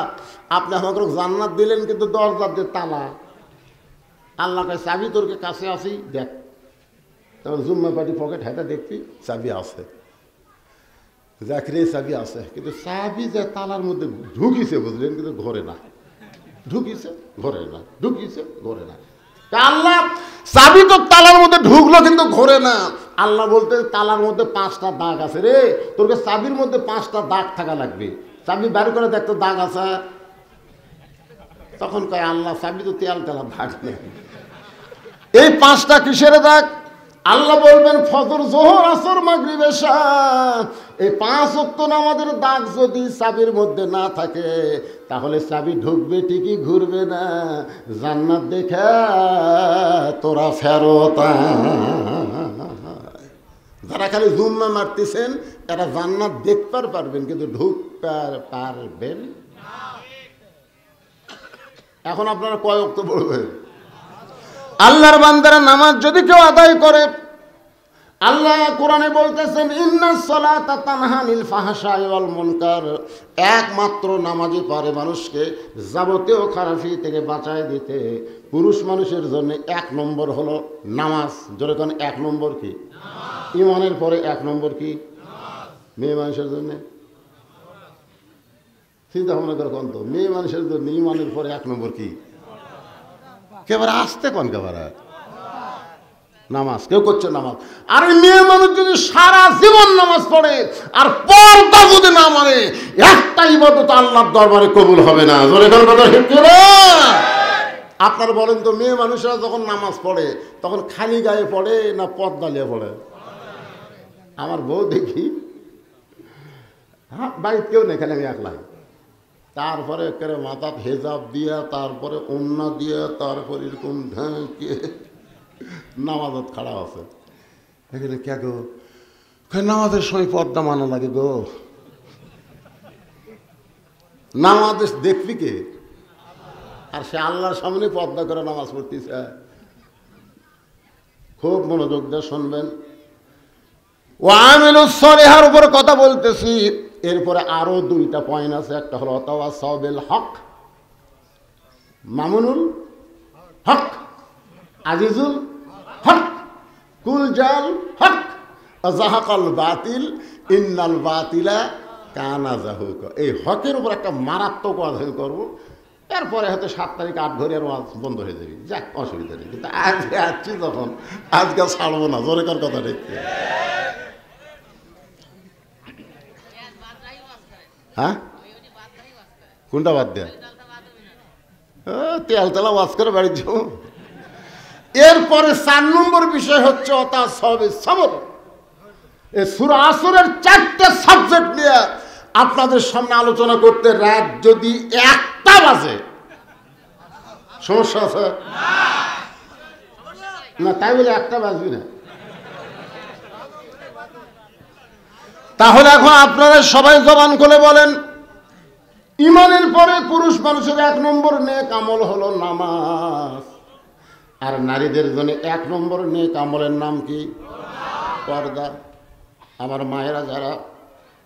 আপনি আমাকে জান্নাত দিলেন কিন্তু দরজার যে তালা। আল্লাহ কয়, চাবি তোর কাছে আসি দেখ। তখন জুম্মা পার্টি পকেট হাতে দেখবি চাবি আছে, দেখ রে চাবি আছে, কিন্তু চাবি যে তালার মধ্যে ঢুকিছে বুঝলেন, কিন্তু ঘরে না, ঢুকিছে ঘরে না, ঢুকিছে ঘরে না। আল্লাহ চাবি তো তালার মধ্যে ঢুকলো কিন্তু ঘরে না। আল্লাহ বলতে, তালার মধ্যে 5টা দাগ আছে রে, তোর চাবির মধ্যে 5টা দাগ থাকা লাগবে, চাবি বের করে দেখতো দাগ আছে। তখন কয়, আল্লাহ চাবি তো তেল তেলা দাগ নেই, এই 5টা কিসের দাগ? আল্লাহ বলবেন, ফজর জোহর আসর মাগরিব এশা, এই 5 ওয়াক্ত নামাজের দাগ যদি চাবির মধ্যে না থাকে তাহলে চাবি ঢুকবে ঠিকই, ঘুরবে না। জান্নাত দেখা তোরা ফেরত। যারা খালি জুম্মা মারতেছেন এরা জান্নাত দেখতে পারবেন কিন্তু ঢুকতে পারবেন। এখন আপনারা কয় ওয়াক্ত পড়বেন? আল্লাহর বান্দারা নামাজ যদি কেউ আদায় করে, আল্লাহ কোরআনে বলতেছেন, ইন্নাস সালাতা তানহা আনিল ফাহশাই ওয়াল মুনকার, একমাত্র নামাজই পারে মানুষকে যাবতীয় খারাপি থেকে বাঁচায় দিতে। পুরুষ মানুষের জন্য 1 নম্বর হলো নামাজ। জোরে কোন 1 নম্বর কি? ঈমানের পরে 1 নম্বর কি? মেয়ে মানুষের জন্য চিন্তা ভাবনা করে কোন তো, মেয়ে মানুষের জন্য ঈমানের পরে 1 নম্বর কি? কেবারে আসতে কোন কেবারে নামাজ। কেউ করছে নামাজ, আর ওই মেয়ে মানুষ যদি সারা জীবন নামাজ পড়ে আর পর্দা যদি না মানে, একটা ইবাদত আল্লাহর দরবারে কবুল হবে না। জোরে কোন কথা ঠিক করে? আপনারা বলেন তো, মেয়ে মানুষরা যখন নামাজ পড়ে তখন খালি গায়ে পড়ে না পর্দা নিয়ে পড়ে? আমার বউ দেখি বাড়িতে কেউ নেই, খালি আমি একলাই। তারপরে একেবারে মাথা হেজাব দিয়া, তারপরে ওন্না দিয়া, তারপরে এরকম ঢাকে নামাজত খাড়া আছে। এখানে কে গো? নামাজের সময় পর্দা মানা লাগে গো। নামাজ দেখবি কে? আর সে আল্লাহর সামনে পর্দা করে নামাজ পড়তেছে। খুব মনোযোগ দিয়ে শুনবেন। ওয়ামিলুস সলিহার উপর কথা বলতেছি। এরপরে আরো দুইটা পয়েন্ট আছে। একটা হলো ওয়াতাওয়াসাউ বিল হক, মামুনুল হক, আজিজুল হক, কুল জাল হক, জাহাকাল বাতিল ইন্নাল বাতিলা কানা জাহুকা। এই হকের উপর একটা মারাত্মক ওয়াজ করবো। এরপরে হয়তো 7 তারিখ 8 ঘড়ি আর ওয়াজ বন্ধ হয়ে যাবে, যাক অসুবিধা নেই। কিন্তু আজকে আসছি যখন, আজকে ছাড়বো না। জোরে কার কথা দেখতে। হ্যাঁ, কোনটা বাদ দেয়া? তেল তেলা ওয়াজ করে বাড়ি যাবো। এরপরে 4 নম্বর বিষয় হচ্ছে সবর। এই সূরা আসরের 4টে সাবজেক্ট নিয়ে আপনাদের সামনে আলোচনা করতে রাত যদি 1টা বাজে, সমস্যা আছে না? তাই বলে 1টা বাজবি না। তাহলে এখন আপনারা সবাই জবান খুলে বলেন, ইমানের পরে পুরুষ মানুষের 1 নম্বর নেক আমল হলো নামাজ। আর নারীদের জন্য 1 নম্বর নেক আমলের নাম কি? পর্দা। আমার মায়েরা যারা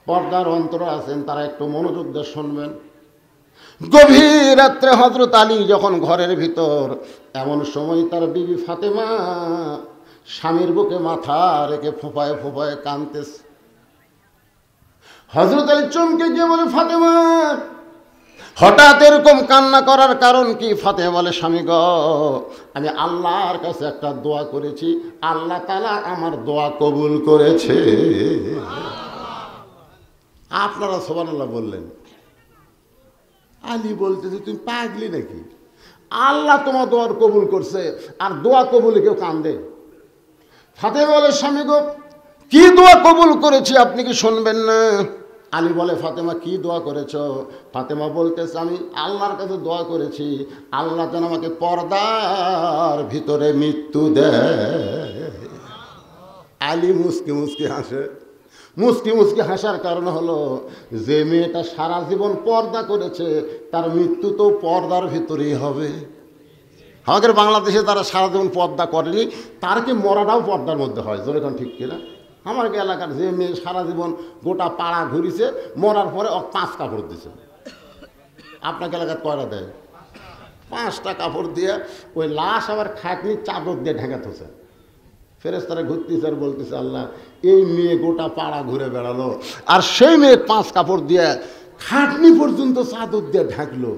পর্দার অন্তর আছেন তারা একটু মনোযোগ দিয়ে শুনবেন। গভীর রাত্রে হযরত আলী যখন ঘরের ভিতর, এমন সময় তার বিবি ফাতেমা স্বামীর বুকে মাথা রেখে ফোঁপায় ফোঁপায় কাঁদতেছে। হযরত আলী চমকে গিয়ে বলে, ফাতেমা হঠাৎ এরকম কান্না করার কারণ কি? ফাতেমা বলে, স্বামী গো, আমি আল্লাহর কাছে একটা দোয়া করেছি, আল্লাহ তাআলা আমার দোয়া কবুল করেছে। আপনারা সুবহানাল্লাহ বললেন। আলী বলতেছে, তুমি পাগলি নাকি? আল্লাহ তোমার দোয়া কবুল করছে, আর দোয়া কবুলে কেউ কান্দে? ফাতেমা বলে, স্বামী গো, কি দোয়া কবুল করেছি আপনি কি শুনবেন না? আলী বলে, ফাতেমা কি দোয়া করেছ? ফাতেমা বলতেছে, আমি আল্লাহর কাছে দোয়া করেছি, আল্লাহ যেন আমাকে পর্দার ভিতরে মৃত্যু দেয়। আলী মুস্কি মুস্কি হাসে। মুস্কি মুস্কি হাসার কারণ হলো, যে মেয়েটা সারা জীবন পর্দা করেছে তার মৃত্যু তো পর্দার ভিতরেই হবে। আমাদের বাংলাদেশে তারা সারা জীবন পর্দা করেনি, তার কি মরাটাও পর্দার মধ্যে হয়। জোরে কোন ঠিক কিনা? আমার এলাকার যে মেয়ে সারা জীবন গোটা পাড়া ঘুরিছে, মরার পরে 5 কাপড় দিছে। আপনাকে এলাকার কয়টা দেয়? 5টা কাপড় দিয়ে ওই লাশ আবার খাটনি চাদর দিয়ে ঢেকে থুছে। ফেরেশতারা ঘুরতেছে আর বলতেছে, আল্লাহ এই মেয়ে গোটা পাড়া ঘুরে বেড়ালো, আর সেই মেয়ে 5 কাপড় দিয়ে খাটনি পর্যন্ত চাদর দিয়ে ঢাকলো,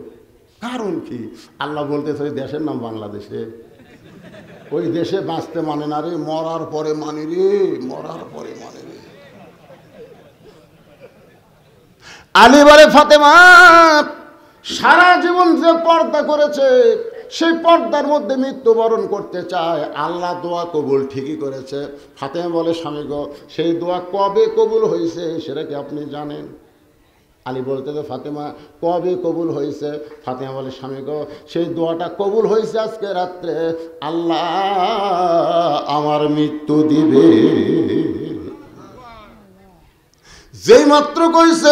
কারণ কি? আল্লাহ বলতেছে, ওই দেশের নাম বাংলাদেশে, ওই দেশে বাঁচতে মানে না রে, মরার পরে মানে রে, মরার পরে মানে রে। আলী বলে, ফাতেমা সারা জীবন যে পর্দা করেছে সেই পর্দার মধ্যে মৃত্যুবরণ করতে চায়, আল্লাহ দোয়া কবুল ঠিকই করেছে। ফাতেমা বলে, স্বামী গো, সেই দোয়া কবে কবুল হয়েছে সেটা কি আপনি জানেন? আলী বলতে যে, ফাতেমা কবে কবুল হয়েছে? ফাতেমা বলে, স্বামী গো, সেই দোয়াটা কবুল হয়েছে আজকে রাত্রে, আল্লাহ আমার মৃত্যু দিবে। যেই মাত্র কইছে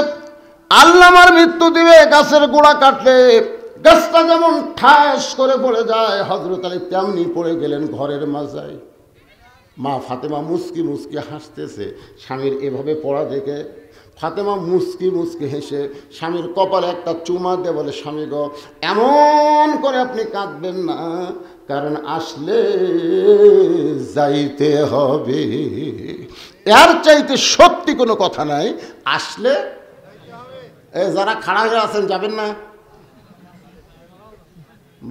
আল্লাহ আমার মৃত্যু দিবে, গাছের গোড়া কাটলে গাছটা যেমন ঠাস করে পড়ে যায়, হযরত আলী তেমনি পড়ে গেলেন ঘরের মাজায়। মা ফাতেমা মুস্কি মুস্কি হাসতেছে স্বামীর এভাবে পড়া দেখে। ফাতেমা মুস্কি মুস্কি হেসে স্বামীর কপালে একটা চুমা দিয়ে বলে, স্বামী গো, এমন করে আপনি কাঁদবেন না, কারণ আসলে যাইতে হবে। এর চাইতে সত্যি কোনো কথা নাই, আসলে। এই যারা খাড়া হয়ে আছেন যাবেন না,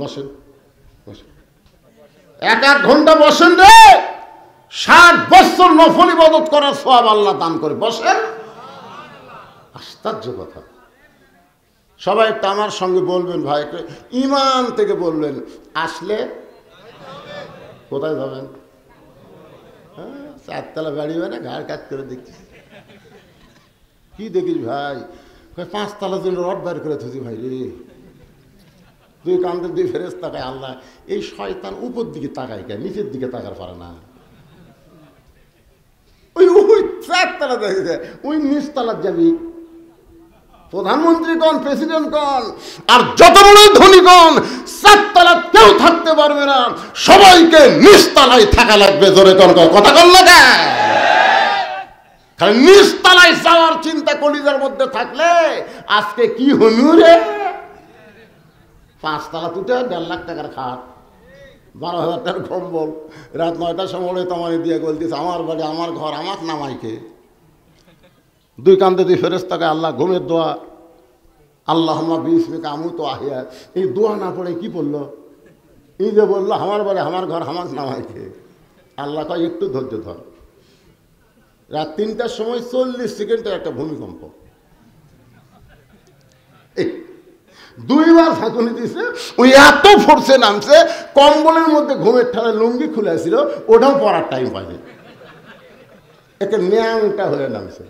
বসেন বসেন, 1 ঘন্টা বসেন রে, 60 বছর নফল ইবাদত করার সওয়াব আল্লাহ দান করে। বসেন। আশ্চর্য কথা। সবাই একটা আমার সঙ্গে বলবেন, ভাই ইমান থেকে বলবেন, আসলে কোথায় যাবেন? 4 তলা বাড়ি হয় না, ঘাড় কাজ করে দেখি। কি দেখিস ভাই? 5 তলা জন্য রড বার করে থুছি ভাই রে। 2 কান্দের 2 ফেরেশতা তাকায়, আল্লাহ এই শয়তান উপর দিকে তাকায় কেন, নিচের দিকে তাকার পারে না? ওই 4 তলা দেখে, ওই নিচ তলা যাবি, প্রধানমন্ত্রীগণ, প্রেসিডেন্টগণ, আর যত বড় ধনীগণ, চারতলা কেউ থাকতে পারবে না, সবাইকে নিচতলায় থাকা লাগবে। জোরে কথা কল না, কারণ নিচতলায় যাওয়ার চিন্তা কলিজার মধ্যে থাকলে আজকে কি হনু রে, 5 তলা তুটে 1.5 লাখ টাকার খাট, 12,000 টাকার কম্বল, রাত 9টার সময় তোমায় দিয়ে বলতেছে আমার বাড়ি, আমার ঘর, আমার নামাইকে। 2 কান্দে 2 ফেরেশতাকে আল্লাহ ঘুমের দোয়া, আল্লাহুম্মা বিসমিকা আমুতু আহিয়া, এই দোয়া না পড়ে কি পড়লো? এই যে বললো আমার বাড়ি, আমার ঘর, আমার নামাইকে। আল্লাহ কয় একটু ধৈর্য ধর। রাত 3টার সময় 40 সেকেন্ডের একটা ভূমিকম্প, 2 বার ঝাঁকুনি দিছে, ওই এত ফোর্সে নামছে, কম্বলের মধ্যে ঘুমের ঠালে লুঙ্গি খুলে ছিল, ওটাও পড়ার টাইম পায়নি, একে ন্যাংটা হয়ে নামছে।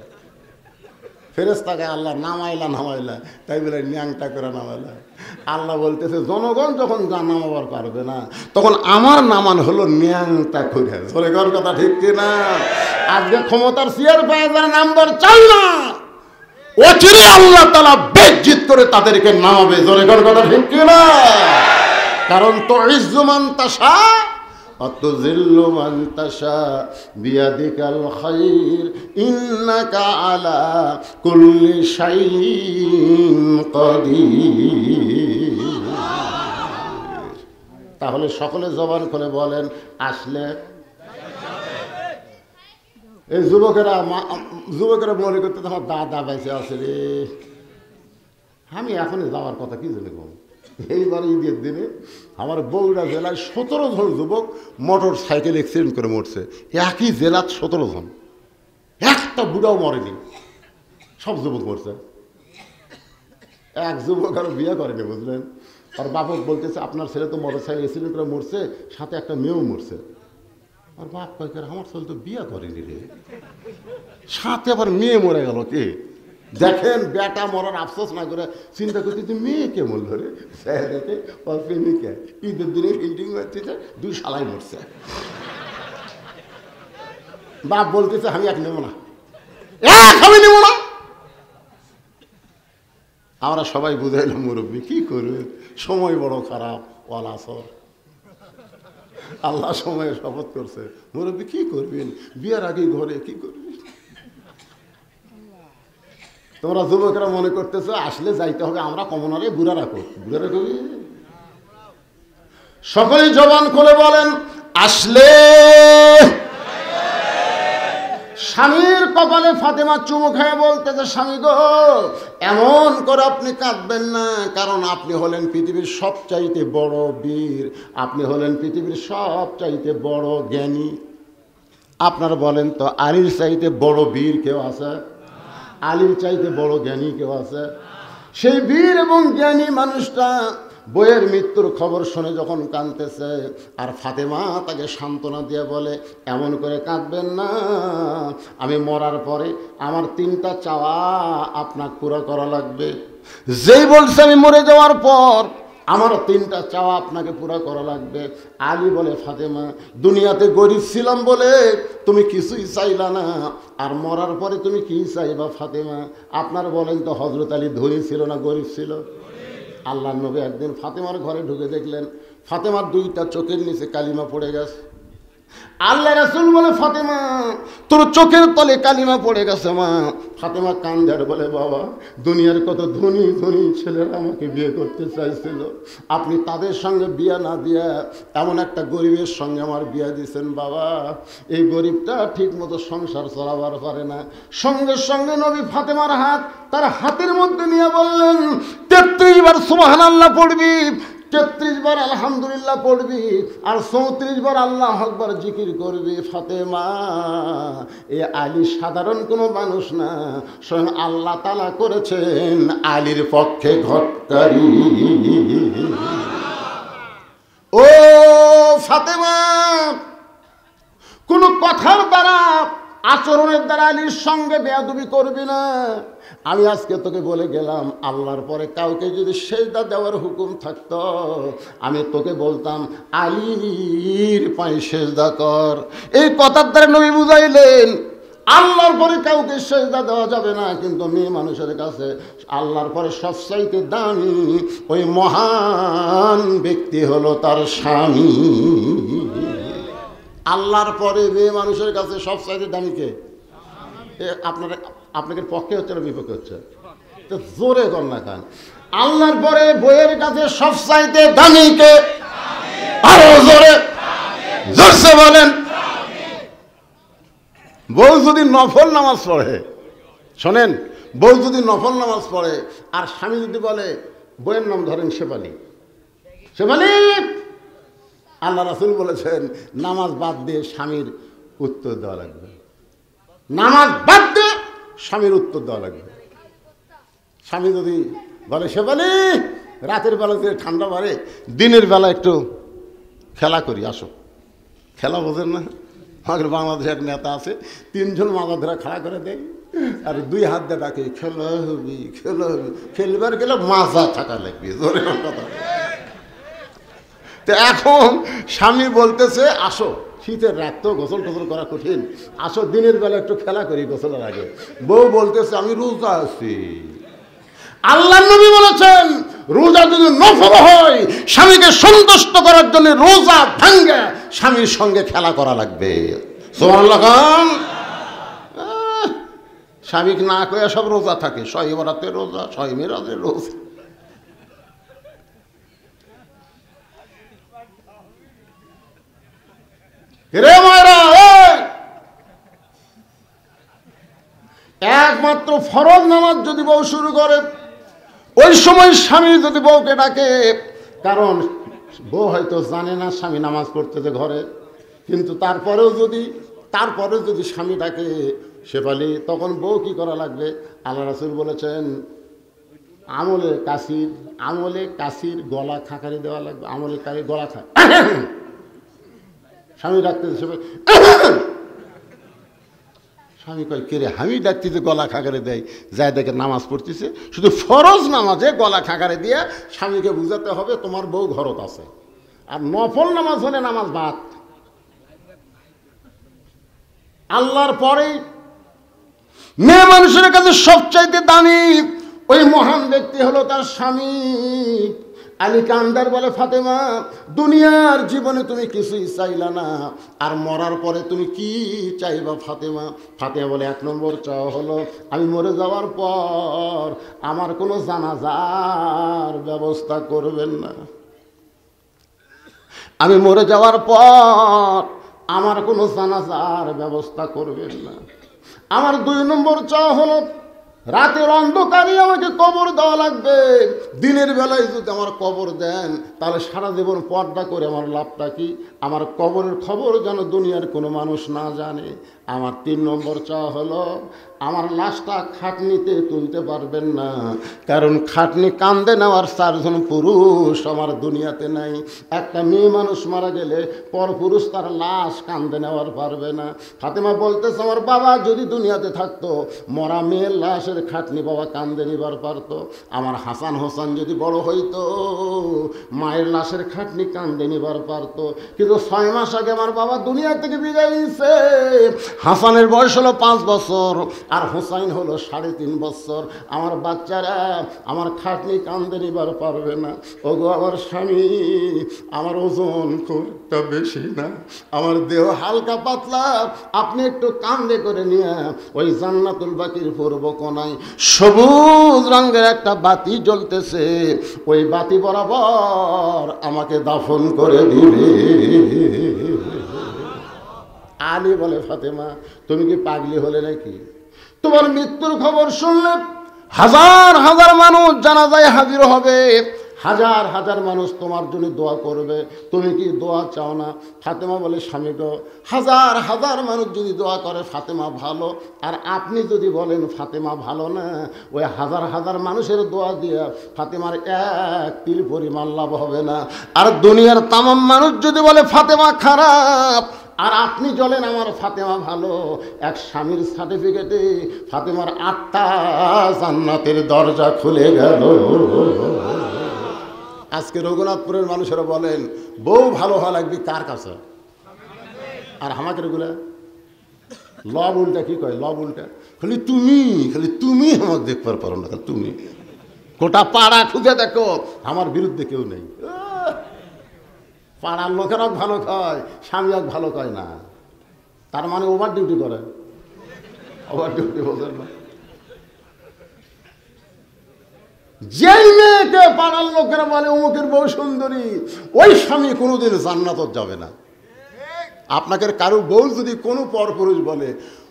ফেরেশতাকে আল্লাহ নামাইলা, তাই বলে ন্যাংটা করে নামাইলা। আল্লাহ বলতেছে জনগণ যখন নামাবার পারবে না, তখন আমার নামান হলো ন্যাংটা করে। ধরে কর কথা ঠিক কিনা? আজকে ক্ষমতার চেয়ার পায় যারা নাম্বার চাই না, অচিরে আল্লাহ তাআলা বেজ্জিত করে তাদেরকে নামাবে। জোরে কর কথা ঠিক কিনা? কারণ তো ইজ্জু মান তাশা অতুযিল্লু মান তাশা বিয়াদিকাল খায়র ইন্নাকা আলা কুল্লি শাইইন কাদির। তাহলে সকলে জবান খুলে বলেন, আসলে এই যুবকেরা মনে করতে আমার দাদা বেঁচে আছে রে, আমি এখনই যাওয়ার কথা কি জন্য কম। এইবার ঈদের দিনে আমার বগুড়া জেলায় 17 জন যুবক মোটর সাইকেল অ্যাক্সিডেন্ট করে মরছে। একই জেলার 17 জন, একটা বুড়াও মরেনি, সব যুবক মরছে। এক যুবক আরো বিয়ে করেনি, বুঝলেন? আর বাপক বলতেছে আপনার ছেলে তো মোটর সাইকেল অ্যাক্সিডেন্ট করে মরছে, সাথে একটা মেয়েও মরছে। আর বাপ কয় আমার ছেলে তো বিয়ে করেনি রে, সাথে আবার মেয়ে মরে গেল। কে দেখেন, বেটা মরার আফসোস না করে চিন্তা করতেছে মেয়ে কে মরল রে, দেখে ওর প্রেমিকা ঈদের দিনে ফিল্ডিং হচ্ছে, 2 শালাই মরছে। বাপ বলতেছে আমি এক নেব না, আমি নেব না। আমরা সবাই বুঝাইলাম মুরব্বী কি করবে, সময় বড় খারাপ, ওয়াল আসর, আল্লাহ সময়ে শপথ করছে। মুরব্বী কি করবেন, বিয়ার আগে ঘরে কি করবেন? তোমরা যুবকেরা মনে করতেছো আসলে যাইতে হবে, আমরা কমনারে বুড়া রাখো। সকলেই জবান খুলে বলেন আসলে। স্বামীর কপালে ফাতেমা চুমু খেয়ে বলতেছে, স্বামী গো এমন করে আপনি কাঁদবেন না, কারণ আপনি হলেন পৃথিবীর সবচাইতে বড় বীর, আপনি হলেন পৃথিবীর সবচাইতে বড় জ্ঞানী। আপনারা বলেন তো আলীর চাইতে বড় বীর কেউ আছে? আলীর চাইতে বড় জ্ঞানী কেউ আছে? সেই বীর এবং জ্ঞানী মানুষটা বইয়ের মৃত্যুর খবর শুনে যখন কাঁদতেছে, আর ফাতেমা তাকে সান্ত্বনা দিয়ে বলে এমন করে কাঁদবেন না, আমি মরার পরে আমার 3টা চাওয়া আপনাকে পুরো করা লাগবে। যেই বলছে আমি মরে যাওয়ার পর আমারও 3টা চাওয়া আপনাকে পুরো করা লাগবে। আলী বলে ফাতেমা দুনিয়াতে গরিব ছিলাম বলে তুমি কিছুই চাইলা না, আর মরার পরে তুমি কি চাইবা ফাতেমা? আপনার বলেন তো হযরত আলী ধনী ছিল না গরিব ছিল? আল্লাহর নবী একদিন ফাতেমার ঘরে ঢুকে দেখলেন ফাতেমার 2টা চোখের নিচে কালিমা পড়ে গেছে। আল্লাহ রাসূল বলে ফাতেমা তোর চোখের তলে কালিমা পড়ে গেছে মা। ফাতেমা কান্দে আর বলে বাবা দুনিয়ার কত ধনী ধনী ছেলেরা আমাকে বিয়ে করতে চাইছিল, আপনি তাদের সঙ্গে বিয়ে না দিয়া এমন একটা গরিবের সঙ্গে আমার বিয়ে দিয়েছেন বাবা। এই গরিবটা ঠিক মতো সংসার চালাবার পারে না। সঙ্গে সঙ্গে নবী ফাতেমার হাত তার হাতের মধ্যে নিয়ে বললেন 33 বার সুবহানাল্লাহ পড়বি, 33 বার আলহামদুলিল্লাহ পড়বি, আর 34 বার আল্লাহ আকবার জিকির করবি। ফাতেমা এ আলী সাধারণ কোনো মানুষ না, স্বয়ং আল্লাহ তাআলা করেছেন আলীর পক্ষে ঘটকারী। ও ফাতেমা কোনো কথার দ্বারা আচরণের দ্বারা আলীর সঙ্গে বেয়াদবি করবি না। আমি আজকে তোকে বলে গেলাম আল্লাহর পরে কাউকে যদি সেজদা দেওয়ার হুকুম থাকতো আমি তোকে বলতাম আলীর পায়ে সেজদা কর। এই কথার দ্বারা নবী বুঝাইলেন আল্লাহর পরে কাউকে সেজদা দেওয়া যাবে না, কিন্তু মেয়ে মানুষের কাছে আল্লাহর পরে সবচাইতে দামি ওই মহান ব্যক্তি হলো তার স্বামী। আল্লাহর পরে মেয়ে মানুষের কাছে সবচাইতে দামি কে? আপনাদের পক্ষে হচ্ছে না বিপক্ষে হচ্ছে? তো জোরে কর না কান। আল্লাহর পরে বইয়ের কাছে সবচাইতে দামি কে? আরো জোরে জোরসে বলেন। বউ যদি নফল নামাজ পড়ে, শোনেন, বউ যদি নফল নামাজ পড়ে আর স্বামী যদি বলে, বইয়ের নাম ধরেন শেফালি, শেফালি, আল্লাহ রাসূল বলেছেন নামাজ বাদ দিয়ে স্বামীর উত্তর দেওয়া লাগবে। নামাজ বাদ দিয়ে স্বামীর উত্তর দেওয়া লাগবে। স্বামী যদি বলে, শেফালি, রাতের বেলা যে ঠান্ডা বাড়ে, দিনের বেলা একটু খেলা করি, আসো। খেলা বোঝেন না? আমাদের বাংলাদেশে এক নেতা আছে, 3 জন মাথা ধরা খাড়া করে দেয় আর 2 হাত দিয়ে ডাকে, খেলা হবি, খেলা হবি। খেলবার গেলে মাজা থাকা লাগবে, জোরে কথা। তো এখন স্বামী বলতেছে, আসো, শীতের রাত তো গোসল টোসল করা কঠিন, আসো দিনের বেলা একটু খেলা করি গোসলের আগে। বউ বলতেছে, আমি রোজা আছি। আল্লাহ নবী বলেছেন, রোজা যদি নফল হয়, স্বামীকে সন্তুষ্ট করার জন্য রোজা ভাঙ্গে স্বামীর সঙ্গে খেলা করা লাগবে। সুবহানাল্লাহ। স্বামীকে না কয়ে সব রোজা থাকে, 6 বরাতের রোজা, 6 মেরাজের রোজা। রে মায়েরা, একমাত্র ফরজ নামাজ যদি বউ শুরু করে, ওই সময় স্বামী যদি বউকে ডাকে, কারণ বউ হয়তো জানে না স্বামী নামাজ পড়তেছে ঘরে, কিন্তু তারপরেও যদি স্বামী ডাকে শেফালি, তখন বউ কি করা লাগবে? আল্লাহ রাসূল বলেছেন, আমলে কাশির গলা খাঁকারি দেওয়া লাগবে। আমলে কারি গলা খা, স্বামী ডাকতেছে, স্বামী কয়, কে রে, আমি ডাকতেছে, গলা খাঁকারে দেয়, যায় দেখে নামাজ পড়তেছে। শুধু ফরজ নামাজে গলা খাঁকারে দিয়ে স্বামীকে বুঝাতে হবে তোমার বউ ঘরত আছে। আর নফল নামাজ হলে নামাজ বাদ। আল্লাহর পরেই মেয়ে মানুষের কাছে সবচাইতে দামি ওই মহান ব্যক্তি হলো তার স্বামী। আলী কান্দার বলে, ফাতেমা, দুনিয়ার জীবনে তুমি কিছুই চাইলা না, আর মরার পরে তুমি কি চাইবা ফাতেমা? ফাতেমা বলে, 1 নম্বর চাওয়া হলো আমি মরে যাওয়ার পর আমার কোনো জানাজার ব্যবস্থা করবেন না। আমি মরে যাওয়ার পর আমার কোনো জানাজার ব্যবস্থা করবেন না। আমার 2 নম্বর চাওয়া হলো রাতের অন্ধকারে আমাকে কবর দেওয়া লাগবে। দিনের বেলায় যদি আমার কবর দেন, তাহলে সারা জীবন পর্দা করে আমার লাভটা কি? আমার কবরের খবর যেন দুনিয়ার কোনো মানুষ না জানে। আমার 3 নম্বর চাওয়া হলো আমার লাশটা খাটনিতে তুলতে পারবেন না, কারণ খাটনি কান্দে নেওয়ার 4 জন পুরুষ আমার দুনিয়াতে নাই। একটা মেয়ে মানুষ মারা গেলে পর পুরুষ তার লাশ কান্দে নেওয়ার পারবে না। ফাতেমা বলতেছে, আমার বাবা যদি দুনিয়াতে থাকতো, মরা মেয়ের লাশের খাটনি বাবা কান্দে নিবার পারতো। আমার হাসান হোসেন যদি বড় হইতো, মায়ের লাশের খাটনি কান্দে নিবার পারতো। কিন্তু 6 মাস আগে আমার বাবা দুনিয়া থেকে বিদায় নিয়েছে। হাসানের বয়স হলো 5 বছর, আর হোসাইন হলো 3.5 বছর। আমার বাচ্চারা আমার খাটনি কান্দে নিবার পারবে না। ওগো আমার স্বামী, আমার ওজন খুব একটা বেশি না, আমার দেহ হালকা পাতলা, আপনি একটু কান্দে করে নিয়ে ওই জান্নাতুল বাকির পূর্ব কোনায় সবুজ রঙের একটা বাতি জ্বলতেছে, ওই বাতি বরাবর আমাকে দাফন করে দিবে। আলী বলে, ফাতেমা, তুমি কি পাগলি হলে নাকি? তোমার মৃত্যুর খবর শুনলে হাজার হাজার মানুষ জানাজায় হাজির হবে, হাজার হাজার মানুষ তোমার জন্য দোয়া করবে, তুমি কি দোয়া চাও না? ফাতেমা বলে, স্বামী গো, হাজার হাজার মানুষ যদি দোয়া করে ফাতেমা ভালো, আর আপনি যদি বলেন ফাতেমা ভালো না, ওই হাজার হাজার মানুষের দোয়া দিয়ে ফাতেমার 1 তিল পরিমাণ লাভ হবে না। আর দুনিয়ার তামাম মানুষ যদি বলে ফাতেমা খারাপ, আর আপনি চলেন আমার ফাতেমা ভালো, এক স্বামীর সার্টিফিকেটে ফাতেমার 8টা জান্নাতের দরজা খুলে গেল। আজকে রঘুনাথপুরের মানুষেরা বলেন বউ ভালো হওয়া লাগবে কার কাছে? আর আমাকে এগুলা লব উল্টা কি কয়, লব উল্টা খালি তুমি আমাকে দেখবার পারো না, তুমি গোটা পাড়া খুঁজে দেখো আমার বিরুদ্ধে কেউ নেই। পাড়ার লোকেরা ভালো খায়, স্বামী আর ভালো খায় না, তার মানে ওভার ডিউটি করে। ওভার ডিউটি বোঝেন না? যেই মেয়েকে পাড়ার লোকেরা বলে অমুকের বউ সুন্দরী, ওই স্বামী কোনোদিন জান্নাত যাবে না। আপনাকে কারো বউ যদি কোনো পরপুরুষ বলে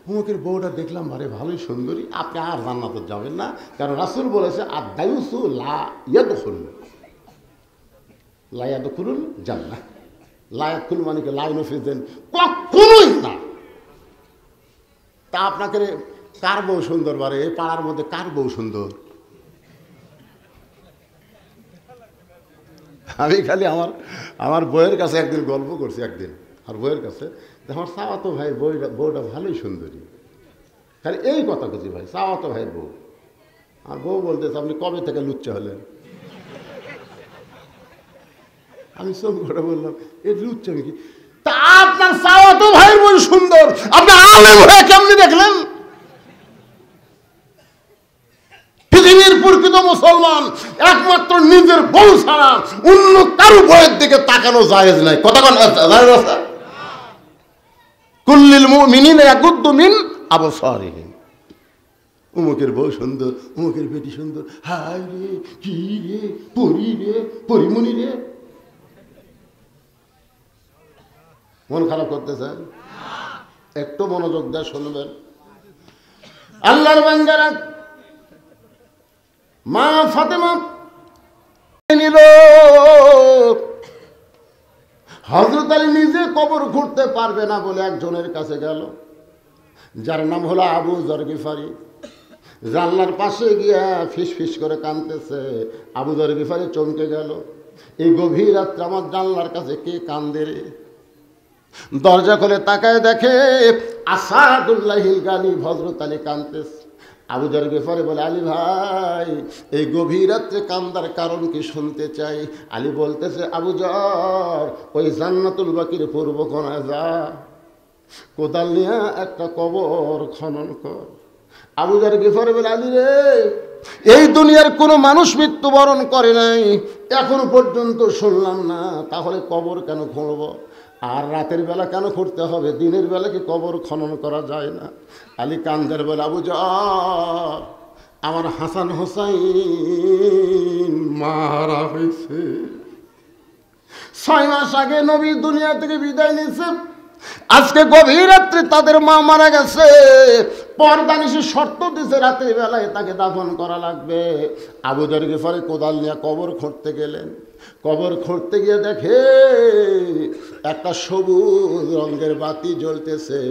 অমুকের বউটা দেখলাম ভারে ভালোই সুন্দরী, আপনি আর জান্নাত যাবেন না, কারণ রাসূল বলেছে আদ-দায়ুসু লা ইয়াদখুলুল জান্নাহ। লা ইয়াদখুল মানে কি, লা ইউনফিদেন, কখনোই না। তা আপনাকে কার বউ সুন্দর বারে, এই পাড়ার মধ্যে কার বউ সুন্দর? আমি খালি আমার বইয়ের কাছে একদিন গল্প করছি, একদিন আর বইয়ের কাছে আমার চাওয়াতো ভাই বউটা ভালোই সুন্দরী, খালি এই কথা বলছি ভাই, চাওয়াতো ভাইয়ের বউ। আর বউ বলতেছে আপনি কবে থেকে লুচ্চা হলেন? আমি চোখ করে বললাম এ লুচ্চা কি? তা আপনার চাওয়াতো ভাইয়ের বউ সুন্দর, আপনি আলেম হয়ে কেমনি দেখলেন? পৃথিবীর প্রকৃত মুসলমান একমাত্র নিজের বউ ছাড়া অন্য কারো বউয়ের দিকে তাকানো জায়েজ নাই। কথা কোন জায়েজ আছে? কুল্লিল মুমিনিনা ইয়াগুদ্দু মিন আবসারিহিম। অমুকের বউ সুন্দর, অমুকের বেটি সুন্দর, হায় রে কি রে, পরি রে, পরিমণি রে। মন খারাপ করতেছেন? একটু মনোযোগ দিয়ে শুনবেন। আল্লাহর বান্দারা মা ফাতেমা নিল, হযরত আলী নিজে কবর খুঁড়তে পারবে না বলে একজনের কাছে গেল, যার নাম হলো আবু যর গিফারি। জানলার পাশে গিয়া ফিস ফিস করে কাঁদতেছে। আবু যর গিফারি চমকে গেল, এই গভীর রাত্রে আমার জানলার কাছে কে কান্দে রে? দরজা খুলে তাকায় দেখে আসাদুল্লাহিল গালিব হযরত আলী কাঁদতেছে। আবু যর গিফারি বলে, আলী ভাই এই গভীর রাত্রে কান্দার কারণ কি শুনতে চাই? আলী বলতেছে, আবু যর ওই জান্নাতুল বাকির পূর্ব কোণায় যা, কোদাল নিয়ে একটা কবর খনন কর। আবু যর গিফারি বলে, আলী রে এই দুনিয়ার কোনো মানুষ মৃত্যুবরণ করে নাই এখনো পর্যন্ত শুনলাম না, তাহলে কবর কেন খুঁড়ব? আর রাতের বেলা কেন খুঁড়তে হবে? দিনের বেলা কি কবর খনন করা যায় না? আলী কান্দের বলে, আবু যর আমার হাসান হোসাইন মারা হয়েছে, 6 মাস আগে নবী দুনিয়া থেকে বিদায় নিয়েছে, আজকে গভীর রাত্রে তাদের মা মারা গেছে। পর্দা নিশি শর্ত দিছে রাতের বেলায় তাকে দাফন করা লাগবে। আবু যর গিফারি কোদাল নিয়ে কবর খুঁড়তে গেলেন। কবর খুঁড়তে গিয়ে দেখে একটা সবুজ রঙের বাতি জ্বলতেছে,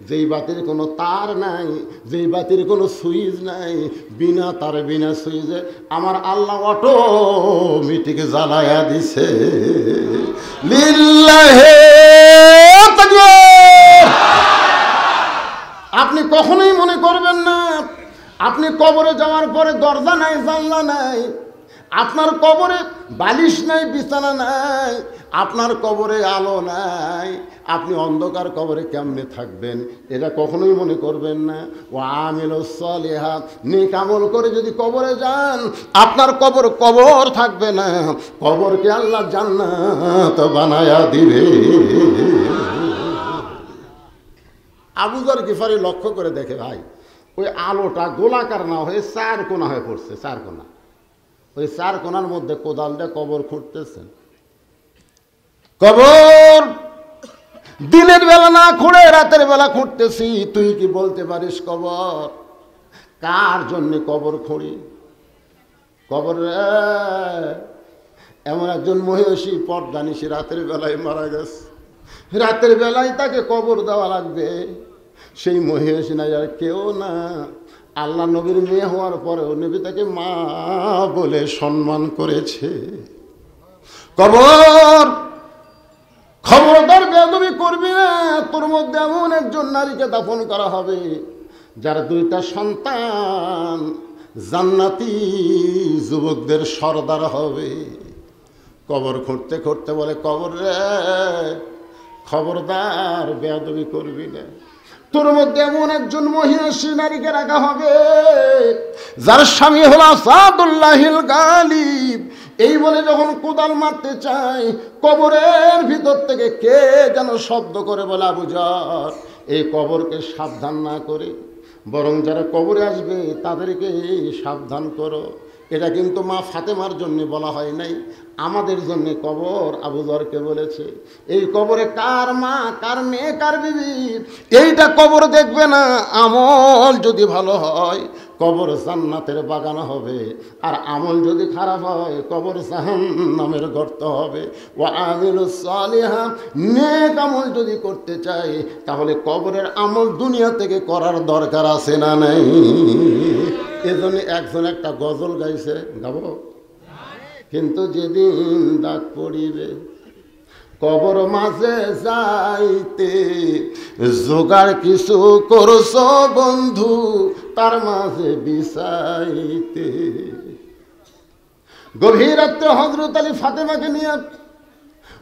যেই বাতির কোনো তার নাই, যেই বাতির কোনো সুইচ নাই, বিনা তারে বিনা সুইচে আমার আল্লাহ অটোমেটিক জ্বালায়া দিছে। লিল্লাহে তাকবীর। আপনি কখনোই মনে করবেন না আপনি কবরে যাওয়ার পরে দরজা নাই, জানলা নাই, আপনার কবরে বালিশ নাই, বিছানা নাই, আপনার কবরে আলো নাই, আপনি অন্ধকার কবরে কেমনে থাকবেন? এটা কখনোই মনে করবেন না। ও আমিলুস সালিহাত, নেক আমল করে যদি কবরে যান আপনার কবর থাকবে না, কবরকে আল্লাহ জান্নাত বানায়া দিবে। আবু যর গিফারি লক্ষ্য করে দেখে ভাই ওই আলোটা গোলাকার না হয়ে 4 কোণা হয়ে পড়ছে, 4 কোণা। ওই 4 কোণার মধ্যে কোদাল দিয়ে কবর খুঁড়তেছেন। কবর দিনের বেলা না খুঁড়ে রাতের বেলা খুঁড়তেছি, তুই কি বলতে পারিস কবর কার জন্যে কবর খুঁড়ি? কবর এমন একজন মহিষী পর্দানিশী রাতের বেলায় মারা গেছে, রাতের বেলায় তাকে কবর দেওয়া লাগবে। সেই মহিষী নাই আর কেউ না, আল্লাহ নবীর মেয়ে হওয়ার পরেও নবী তাকে মা বলে সম্মান করেছে। কবর খবরদার বেয়াদবি করবি না, তোর মধ্যে এমন একজন নারীকে দাফন করা হবে যার 2টা সন্তান জান্নাতি যুবকদের সর্দার হবে। কবর খুঁড়তে খুঁড়তে বলে, কবর রে খবরদার বেয়াদবি করবি না, তোর মধ্যে এমন একজন মহিষী নারীকে রাখা হবে যার স্বামী হলো আসাদুল্লাহিল গালিব। এই বলে যখন কোদাল মারতে চায়, কবরের ভিতর থেকে কে যেন শব্দ করে বলে, আবু যর, এই কবরকে সাবধান না করে বরং যারা কবরে আসবে তাদেরকে সাবধান করো। এটা কিন্তু মা ফাতেমার জন্য বলা হয় নাই, আমাদের জন্য কবর আবু যরকে বলেছে। এই কবরে কার মা, কার মেয়ে, কার বিবি, এইটা কবর দেখবে না। আমল যদি ভালো হয় কবর জান্নাতের বাগান হবে, আর আমল যদি খারাপ হয় কবর জাহান্নামের গর্ত হবে। ওয়া আমিলুস সালিহা, নেক আমল যদি করতে চাই তাহলে কবরের আমল দুনিয়া থেকে করার দরকার আছে না নাই? এজন্য একজন একটা গজল গাইছে, গাবো? কিন্তু যেদিন ডাক পড়িবে কবর মাঝে যাইতে, জোগাড় কিছু করছো বন্ধু তার মাঝে বিছাইতে। গভীর রাত্রে হযরত আলী ফাতেমাকে নিয়ে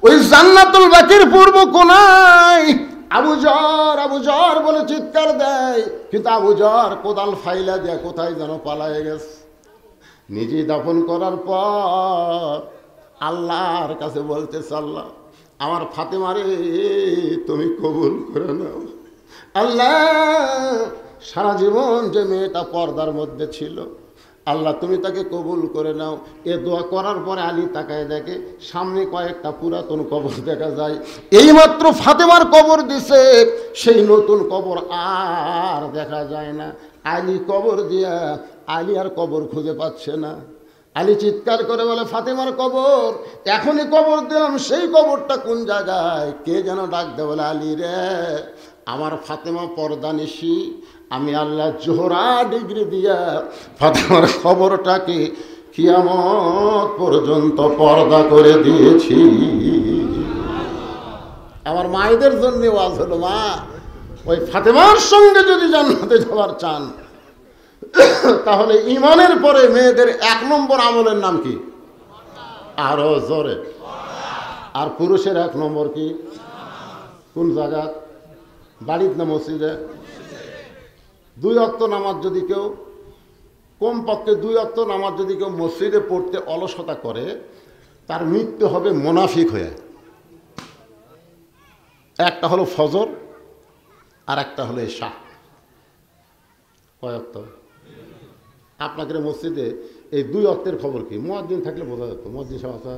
ওই জান্নাতুল বাকির পূর্ব কোনায় আবু জর বলে চিৎকার দেয়, কিন্তু আবু জর কোদাল ফাইলা দিয়ে কোথায় যেন পালায়ে গেছে। নিজে দাফন করার পর আল্লাহর কাছে বলতেছে, আল্লাহ আমার ফাতেমারে তুমি কবুল করে নাও। আল্লাহ সারা জীবন যে মেয়েটা পর্দার মধ্যে ছিল, আল্লাহ তুমি তাকে কবুল করে নাও। এ দোয়া করার পরে আলী তাকায় দেখে সামনে কয়েকটা পুরাতন কবর দেখা যায়। এইমাত্র ফাতেমার কবর দিছে, সেই নতুন কবর আর দেখা যায় না। আলী কবর দিয়া আলী আর কবর খুঁজে পাচ্ছে না। আলী চিৎকার করে বলে, ফাতেমার কবর, এখনই কবর দিলাম, সেই কবরটা কোন জায়গায়? কে যেন ডাক দে বলে, আলী রে, আমার ফাতেমা পর্দা নিশি, আমি আল্লাহ জোহরা ডিগ্রি দিয়া ফাতেমার খবরটাকে কিয়ামত পর্যন্ত পর্দা করে দিয়েছি। আমার মায়েদের জন্য ওয়াজ হলো, মা ওই ফাতেমার সঙ্গে যদি জান্নাতে যাওয়ার চান তাহলে ঈমানের পরে মেয়েদের 1 নম্বর আমলের নাম কি? আরো জোরে। আর পুরুষের 1 নম্বর কি? কোন জায়গা? বাড়ির না মসজিদে? 2 ওয়াক্ত নামাজ যদি কেউ, কমপক্ষে 2 ওয়াক্ত নামাজ যদি কেউ মসজিদে পড়তে অলসতা করে, তার মৃত্যু হবে মুনাফিক হয়ে। একটা হলো ফজর আর একটা হলো এশা। কয় ওয়াক্ত? আপনাদের মসজিদে এই 2 ওয়াক্তের খবর কি? মুয়াজ্জিন থাকলে বোঝা যেত। মুয়াজ্জিন সাহেব আছে?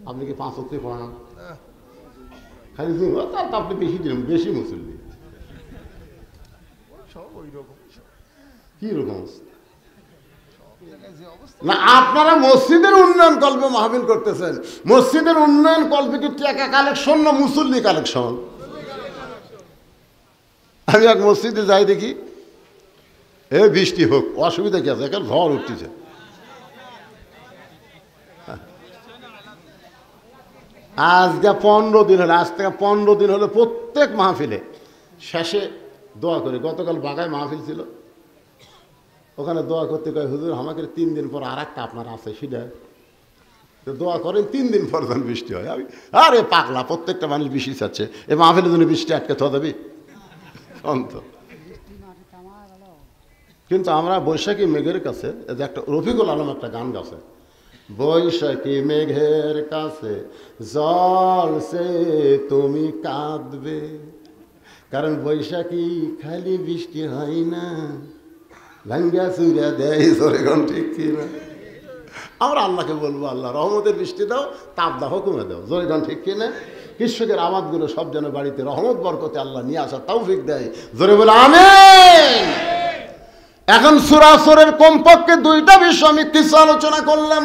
আপনি কি 5 ওয়াক্তই পড়ান? খালি তা আপনি বেশি মুসল্লি। কি রকম না, আপনারা মসজিদের উন্নয়ন কল্পে মাহফিল করতেছেন। মসজিদের উন্নয়ন কল্পে কি টাকা কালেকশন না মুসল্লি কালেকশন? আমি এক মসজিদে যাই, দেখি এ বৃষ্টি হোক, অসুবিধা কি আছে, এখন ঝড় উঠতেছে। আজকে 15 দিন হলো, আজ থেকে 15 দিন হলো প্রত্যেক মাহফিলে শেষে দোয়া করে। গতকাল বাগায় মাহফিল ছিল, ওখানে দোয়া করতে কয়, হুজুর আমাকে 3 দিন পর আর একটা আপনার আছে, সেটা দোয়া করেন 3 দিন পর যখন বৃষ্টি হয়। আমি আরে পাগলা, প্রত্যেকটা মানুষ বৃষ্টি চাচ্ছে, এই মাহফিলের জন্য বৃষ্টি আটকে থা দেবি অন্ত। কিন্তু আমরা বৈশাখী মেঘের কাছে, একটা রফিকুল আলম একটা গান গাছে, বৈশাখী মেঘের কাছে জল সে তুমি কাঁদবে, কারণ বৈশাখী খালি বৃষ্টি হয় না, ভাঙ্গা চুরা দেয়। ঠিক কিনা? আমরা আল্লাহকে বলবো, আল্লাহ রহমতের বৃষ্টি দাও, তাপ দাহ কমে দাও। জোরেগান ঠিক কিনা? কৃষকের আবাদগুলো সব যেন বাড়িতে রহমত বরকতে আল্লাহ নিয়ে আসার তৌফিক দেয়। জোরে বলে আমিন। এখন সূরা আসরের কমপক্ষে 2টা বিষয় আমি কিছু আলোচনা করলাম।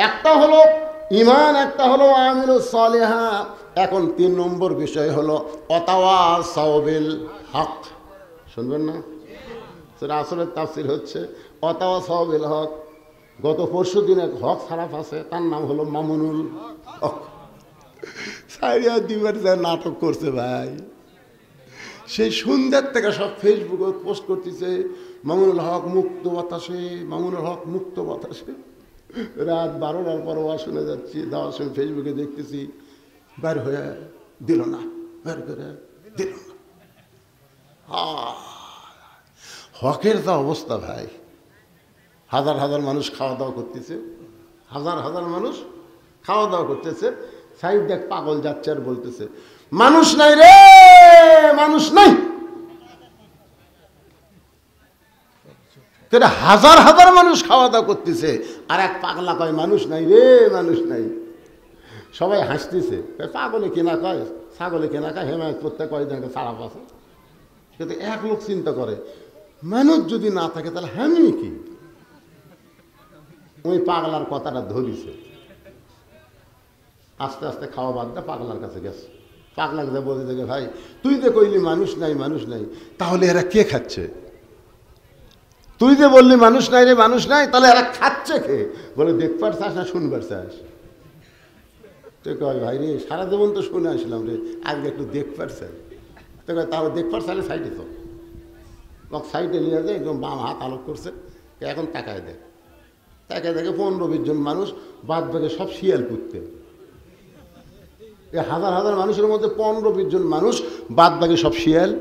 একটা হলো ঈমান, একটা হলো আমিলুস সালিহা। এখন 3 নম্বর বিষয় হলো ওয়াতাওয়াসাউ বিল হক। শুনবেন না? সূরা আসরের তাফসীর হচ্ছে ওয়াতাওয়াসাউ বিল হক। গত পরশু দিনে হক খারাপ আছে, তার নাম হলো মামুনুল হক। সাইরিয়া দিবার যা নাটক করছে ভাই, সেই সন্ধ্যার থেকে সব ফেসবুকে পোস্ট করতেছে, মামুনুল হক মুক্ত বাতাসে, মামুনুল হক মুক্ত বাতাসে। রাত 12টার পর ওয়াজ শুনে যাচ্ছি, দাওয়ার সময় ফেসবুকে দেখতেছি, বের হয়ে দিল না, বের করে দিল না। হকের যা অবস্থা ভাই, হাজার হাজার মানুষ খাওয়া দাওয়া করতেছে, হাজার হাজার মানুষ খাওয়া দাওয়া করতেছে, সাইড দেখ পাগল যাচ্ছে আর বলতেছে মানুষ নাই রে, মানুষ নাই। হাজার হাজার মানুষ খাওয়া দাওয়া করতেছে, আর এক পাগলা কয় মানুষ নাই রে, মানুষ নাই। সবাই হাসতেছে, পাগলে কেনা কয়, ছাগলে কেনা কয়, হেমায়ত করতে কয় দেখে সারা পাশে। কিন্তু এক লোক চিন্তা করে মানুষ যদি না থাকে তাহলে আমি কি? ওই পাগলার কথাটা ধরিছে, আস্তে আস্তে খাওয়া বাদ দা পাগলার কাছে গেছে। পাগলা কাছে বলতে দেখে ভাই তুই যে কইলি মানুষ নাই মানুষ নাই, তাহলে এরা কে খাচ্ছে? তুই যে বললি মানুষ নাই রে মানুষ নাই, তাহলে এরা খাচ্ছে কে? বলে দেখবার চাস না শুনবার চাস? তুই কয় ভাই রে সারা জীবন তো শুনে আসলাম রে, আজকে একটু দেখবার চাই। তো কয় তাহলে দেখবার চাইলে সাইডে তো সাইডে নিয়ে যায়, একদম বাম হাত আলোক করছে, এখন তাকায় দেয়। তাকায় দেখে 15-20 জন মানুষ, বাদ বাকি সব শিয়াল কুত্তে। এই হাজার হাজার মানুষের মধ্যে 15-20 জন মানুষ, বাদ বাকি সব শিয়াল।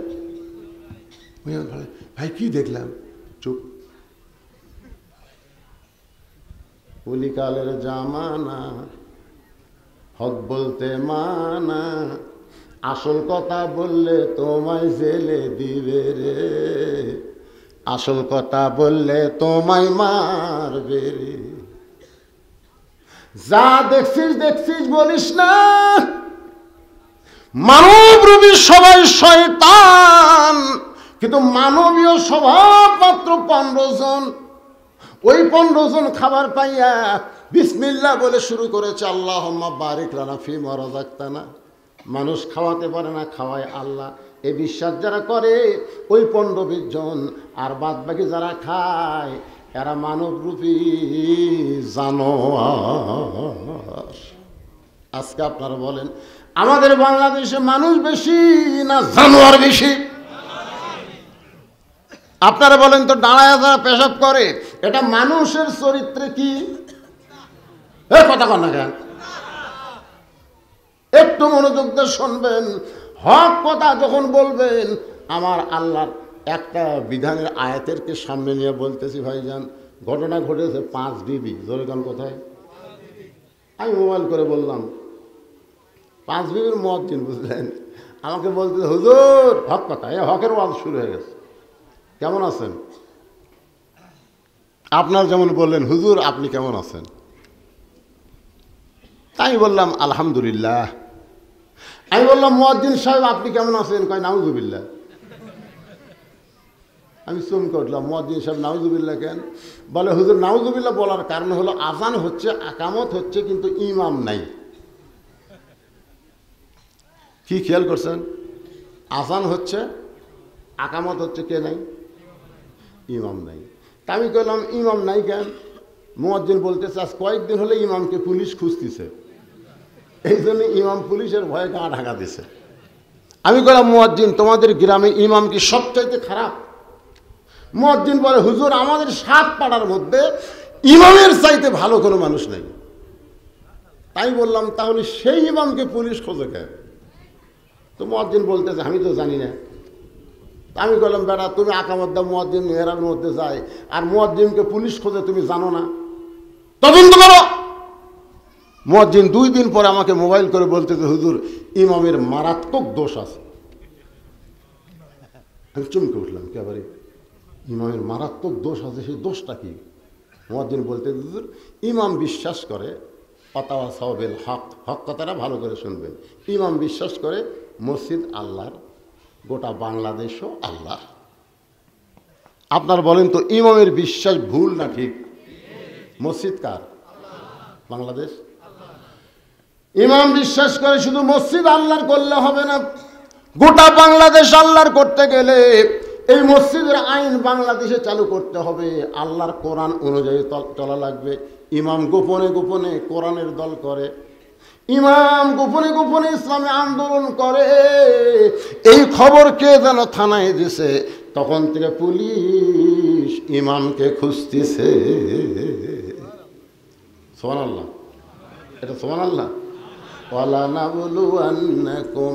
ভাই কি দেখলাম? চুপ। কলিকালের জামানা, হক বলতে মানা, আসল কথা বললে তোমায় জেলে দিবে রে, আসল কথা বললে তোমায় মারবে রে। যা দেখছিস দেখছিস বলিস না, মানবরূপী সবাই শয়তান, কিন্তু মানবীয় স্বভাব মাত্র 15 জন। ওই 15 জন খাবার পাইয়া বিসমিল্লাহ বলে শুরু করেছে আল্লাহুম্মা বারিক লানা ফিমা রাযাকতানা। মানুষ খাওয়াতে পারে না, খাওয়ায় আল্লাহ। এই বিশ্বাস যারা করে ওই 15-20 জন, আর বাদ বাকি যারা খায় এরা মানবরূপী জানোয়ার। আজকে আপনারা বলেন আমাদের বাংলাদেশে মানুষ বেশি না জানোয়ার বেশি? আপনারা বলেন তো, দাঁড়ায় যারা পেশাব করে এটা মানুষের চরিত্রে কি? কথা কন না কেন? একটু মনোযোগ দিয়ে শুনবেন। হক কথা যখন বলবেন, আমার আল্লাহর একটা বিধানের আয়াতেরকে সামনে নিয়ে বলতেছি ভাইজান। ঘটনা ঘটেছে 5 বিবি। জোরে গান কোথায়? আমি মোবাইল করে বললাম 5 বিবির মুয়াজ্জিন, বুঝলেন? আমাকে বলতে হুজুর হক কথা, হকের ওয়াজ শুরু হয়ে গেছে, কেমন আছেন? আপনার যেমন বললেন হুজুর আপনি কেমন আছেন? তাই বললাম আলহামদুলিল্লাহ। আমি বললাম মুয়াজ্জিন সাহেব আপনি কেমন আছেন? কয় নাউজুবিল্লাহ। আমি চমকে উঠলাম, মুয়াজ্জিন সাহেব নাউজুবিল্লাহ কেন? বলে হুজুর নাউজুবিল্লাহ বলার কারণ হলো আজান হচ্ছে, আকামত হচ্ছে, কিন্তু ইমাম নাই। কি খেয়াল করছেন? আজান হচ্ছে, আকামত হচ্ছে, কে নাই? ইমাম নাই। তা আমি কইলাম ইমাম নাই কেন? মুয়াজ্জিন বলতেছে আজ কয়েকদিন হলে ইমামকে পুলিশ খুঁজতেছে, এই জন্য ইমাম পুলিশের ভয়ে গা ঢাকা দিছে। আমি কইলাম মুয়াজ্জিন তোমাদের গ্রামে ইমাম কি সবচাইতে খারাপ? মুয়াজ্জিন বলে হুজুর আমাদের 7 পাড়ার মধ্যে ইমামের চাইতে ভালো কোনো মানুষ নেই। তাই বললাম তাহলে সেই ইমামকে পুলিশ খোঁজে কেন? তো মুয়াজ্জিন বলতেছে আমি তো জানি না। আমি বললাম বেটা তুমি আকামত দাও, মুয়াজ্জিন মেহরাবের মধ্যে যায়, আর মুয়াজ্জিনকে পুলিশ খোঁজে তুমি জানো না? তদন্ত করো। মুয়াজ্জিন 2 দিন পরে আমাকে মোবাইল করে বলতেছে হুজুর ইমামের মারাত্মক দোষ আছে। আমি চমকে উঠলাম, একেবারে ইমামের মারাত্মক দোষ আছে, সেই দোষটা কি? মুয়াজ্জিন বলতে হুজুর ইমাম বিশ্বাস করে ওয়াতাওয়াসাউ বিল হক, হক কথাটা ভালো করে শুনবেন। ইমাম বিশ্বাস করে মসজিদ আল্লাহর, গোটা বাংলাদেশও আল্লাহ। আপনার বলেন তো ইমামের বিশ্বাস ভুল না ঠিক? মসজিদ কার? বাংলাদেশ। ইমাম বিশ্বাস করে শুধু মসজিদ আল্লাহর করলে হবে না, গোটা বাংলাদেশ আল্লাহর করতে গেলে এই মসজিদের আইন বাংলাদেশে চালু করতে হবে, আল্লাহর কোরআন অনুযায়ী চলা লাগবে। ইমাম গোপনে গোপনে কোরআনের দল করে, ইমাম গোপনে গোপনে ইসলামে আন্দোলন করে। এই খবর কে যেন থানায় দিছে, তখন থেকে পুলিশ ইমামকে খুঁজতেছে। সুবহানাল্লাহ, এটা সুবহানাল্লাহ। ওয়ালানাবলুওয়ান্নাকুম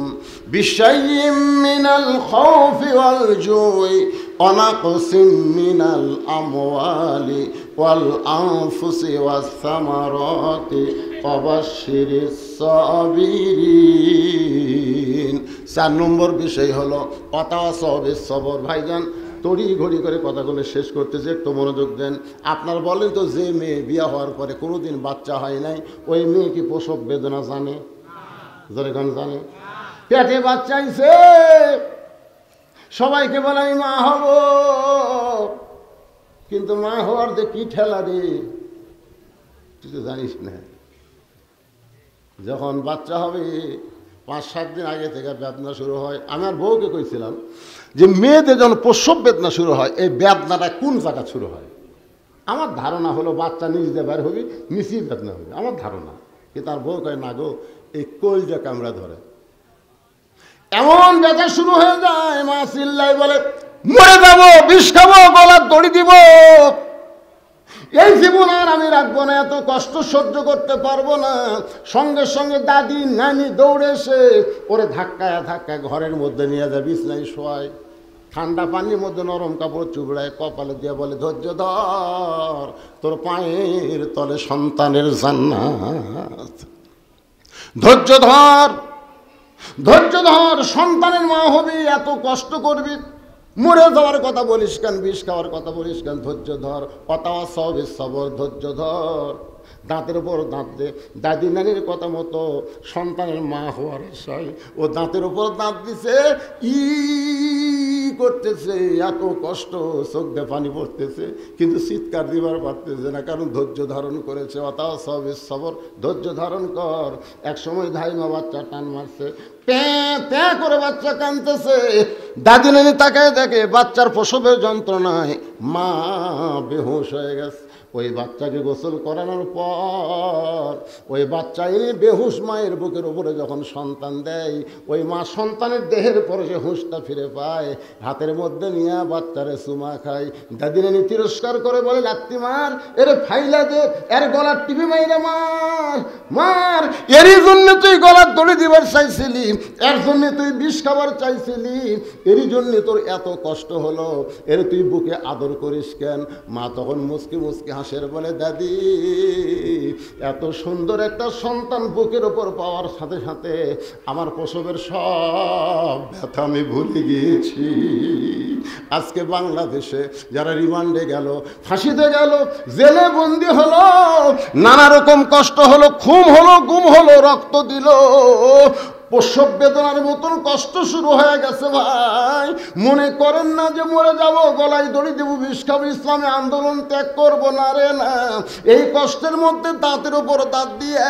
বিশাইয়্যিম মিনাল খাউফি ওয়াল জুই ওয়া নাকসিম মিনাল আমওয়ালি ওয়াল আনফুসি ওয়াস সামারাতি ওয়া বাশশিরিস সাবিরিন। 4 নম্বর বিষয় হলো ওয়াতাওয়াসাউ বিস সবর। ভাইজান তড়ি ঘড়ি করে কথাগুলো শেষ করতেছে, একটু মনোযোগ দেন। আপনার বলেন তো, যে মেয়ে বিয়ে হওয়ার পরে কোনোদিন বাচ্চা হয় নাই, ওই মেয়ে কি প্রসব বেদনা জানে? জোরেগান জানে? পেটে বাচ্চা আইছে, সবাইকে বলে আমি মা হব, কিন্তু মা হওয়ার যে কি ঠেলা রে তুই তো জানিস না। যখন বাচ্চা হবে 5-7 দিন আগে থেকে বেদনা শুরু হয়। আমার বউকে কইছিলাম যে মেয়েদের যখন প্রসব বেদনা শুরু হয়, এই বেদনাটা কোন জায়গা শুরু হয়? আমার ধারণা হলো বাচ্চা নিজ দিয়ে বের হবি, নিচেই বেদনা হবে, আমার ধারণা। কিন্তু তার বউ কয় না গো, এই কলজা কামড়া ধরে, এমন ব্যথা শুরু হয়ে যায়, মা চিল্লাই বলে মরে যাবো, বিষ খাবো, গলার দড়ি দিব, এই জীবন আর আমি রাখবো না, এত কষ্ট সহ্য করতে পারবো না। সঙ্গে সঙ্গে দাদি নানি দৌড়ে এসে ওরে ধাক্কায় ধাক্কায় ঘরের মধ্যে নিয়ে যায়, বিছনায় শোয়ায়, ঠান্ডা পানির মধ্যে নরম কাপড় চুবড়ায় কপালে দিয়ে বলে ধৈর্য ধর, তোর পায়ের তলে সন্তানের জান্নাত। ধৈর্য ধর, ধৈর্য ধর, সন্তানের মা হবি, এত কষ্ট করবি, মরে যাওয়ার কথা বলিস কেন, বিষ খাওয়ার কথা বলিস কেন? ধৈর্য ধর, ওয়াতাওয়াসাউ বিস সবর, ধৈর্য ধর। দাঁতের উপর দাঁত দে। দাদি নানির কথা মতো সন্তানের মা হওয়ার আশায় ও দাঁতের উপর দাঁত দিছে, ই করতেছে, এত কষ্ট, চোখ দিয়ে পানি পড়তেছে, কিন্তু চিৎকার দিবার পারতেছে না, কারণ ধৈর্য ধারণ করেছে। ওয়াতাওয়াসাউ বিস সবর, ধৈর্য ধারণ কর। এক সময় ধাইমা বাচ্চা টান মারছে, প্যাঁ প্যাঁ করে বাচ্চা কাঁদতেছে, দাদি নানি তাকায় দেখে বাচ্চার প্রসবের যন্ত্রণায় মা বেহুশ হয়ে গেছে। ওই বাচ্চাকে গোসল করানোর পর ওই বাচ্চা এনে বেহুশ মায়ের বুকের উপরে যখন সন্তান দেয়, ওই মা সন্তানের দেহের পরে সে হুঁশটা ফিরে পায়, হাতের মধ্যে নিয়ে বাচ্চারে চুমা খায়। দাদি নানি তিরস্কার করে বলে, লাত্তি মার, এর ফাইলা দে, এর গলার টিপি মাইরা মার, মার, এরই জন্য তুই গলার দড়ি দিবার চাইছিলি, এর জন্য তুই বিষ খাবার চাইছিলি, এরই জন্য তোর এত কষ্ট হলো, এর তুই বুকে আদর করিস কেন? মা তখন মুচকি মুচকি হাসের বলে, দাদি এত সুন্দর একটা সন্তান বুকের ওপর পাওয়ার সাথে সাথে আমার প্রসবের সব ব্যথা আমি ভুলে গিয়েছি। আজকে বাংলাদেশে যারা রিমান্ডে গেল, ফাঁসিতে গেল, জেলে বন্দি হলো, নানা রকম কষ্ট হলো, খুন হলো, গুম হলো, রক্ত দিল, প্রসব বেদনার মতন কষ্ট শুরু হয়ে গেছে। ভাই মনে করেন না যে মরে যাব, গলায় দড়ি দেব, বিষ খাবো, ইসলামে আন্দোলন ত্যাগ করবো না রে, না। এই কষ্টের মধ্যে দাঁতের উপর দাঁত দিয়ে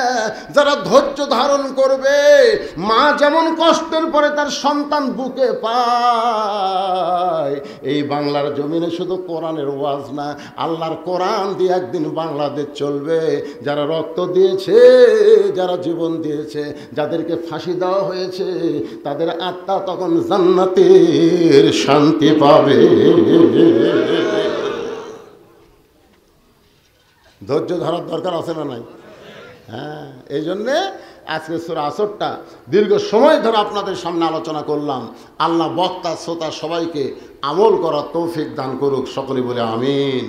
যারা ধৈর্য ধারণ করবে, মা যেমন কষ্টের পরে তার সন্তান বুকে পায়, এই বাংলার জমিনে শুধু কোরআনের ওয়াজ না, আল্লাহর কোরআন দিয়ে একদিন বাংলাদেশ চলবে। যারা রক্ত দিয়েছে, যারা জীবন দিয়েছে, যাদেরকে ফাঁসি দেওয়া হয়েছে, তাদের আত্মা তখন জান্নাতের শান্তি পাবে। ধৈর্য ধরার দরকার আছে না নাই? হ্যাঁ, এই জন্যে আজকে সূরা আসরটা দীর্ঘ সময় ধরে আপনাদের সামনে আলোচনা করলাম। আল্লাহ বক্তা শ্রোতা সবাইকে আমল করার তৌফিক দান করুক, সকলে বলে আমিন।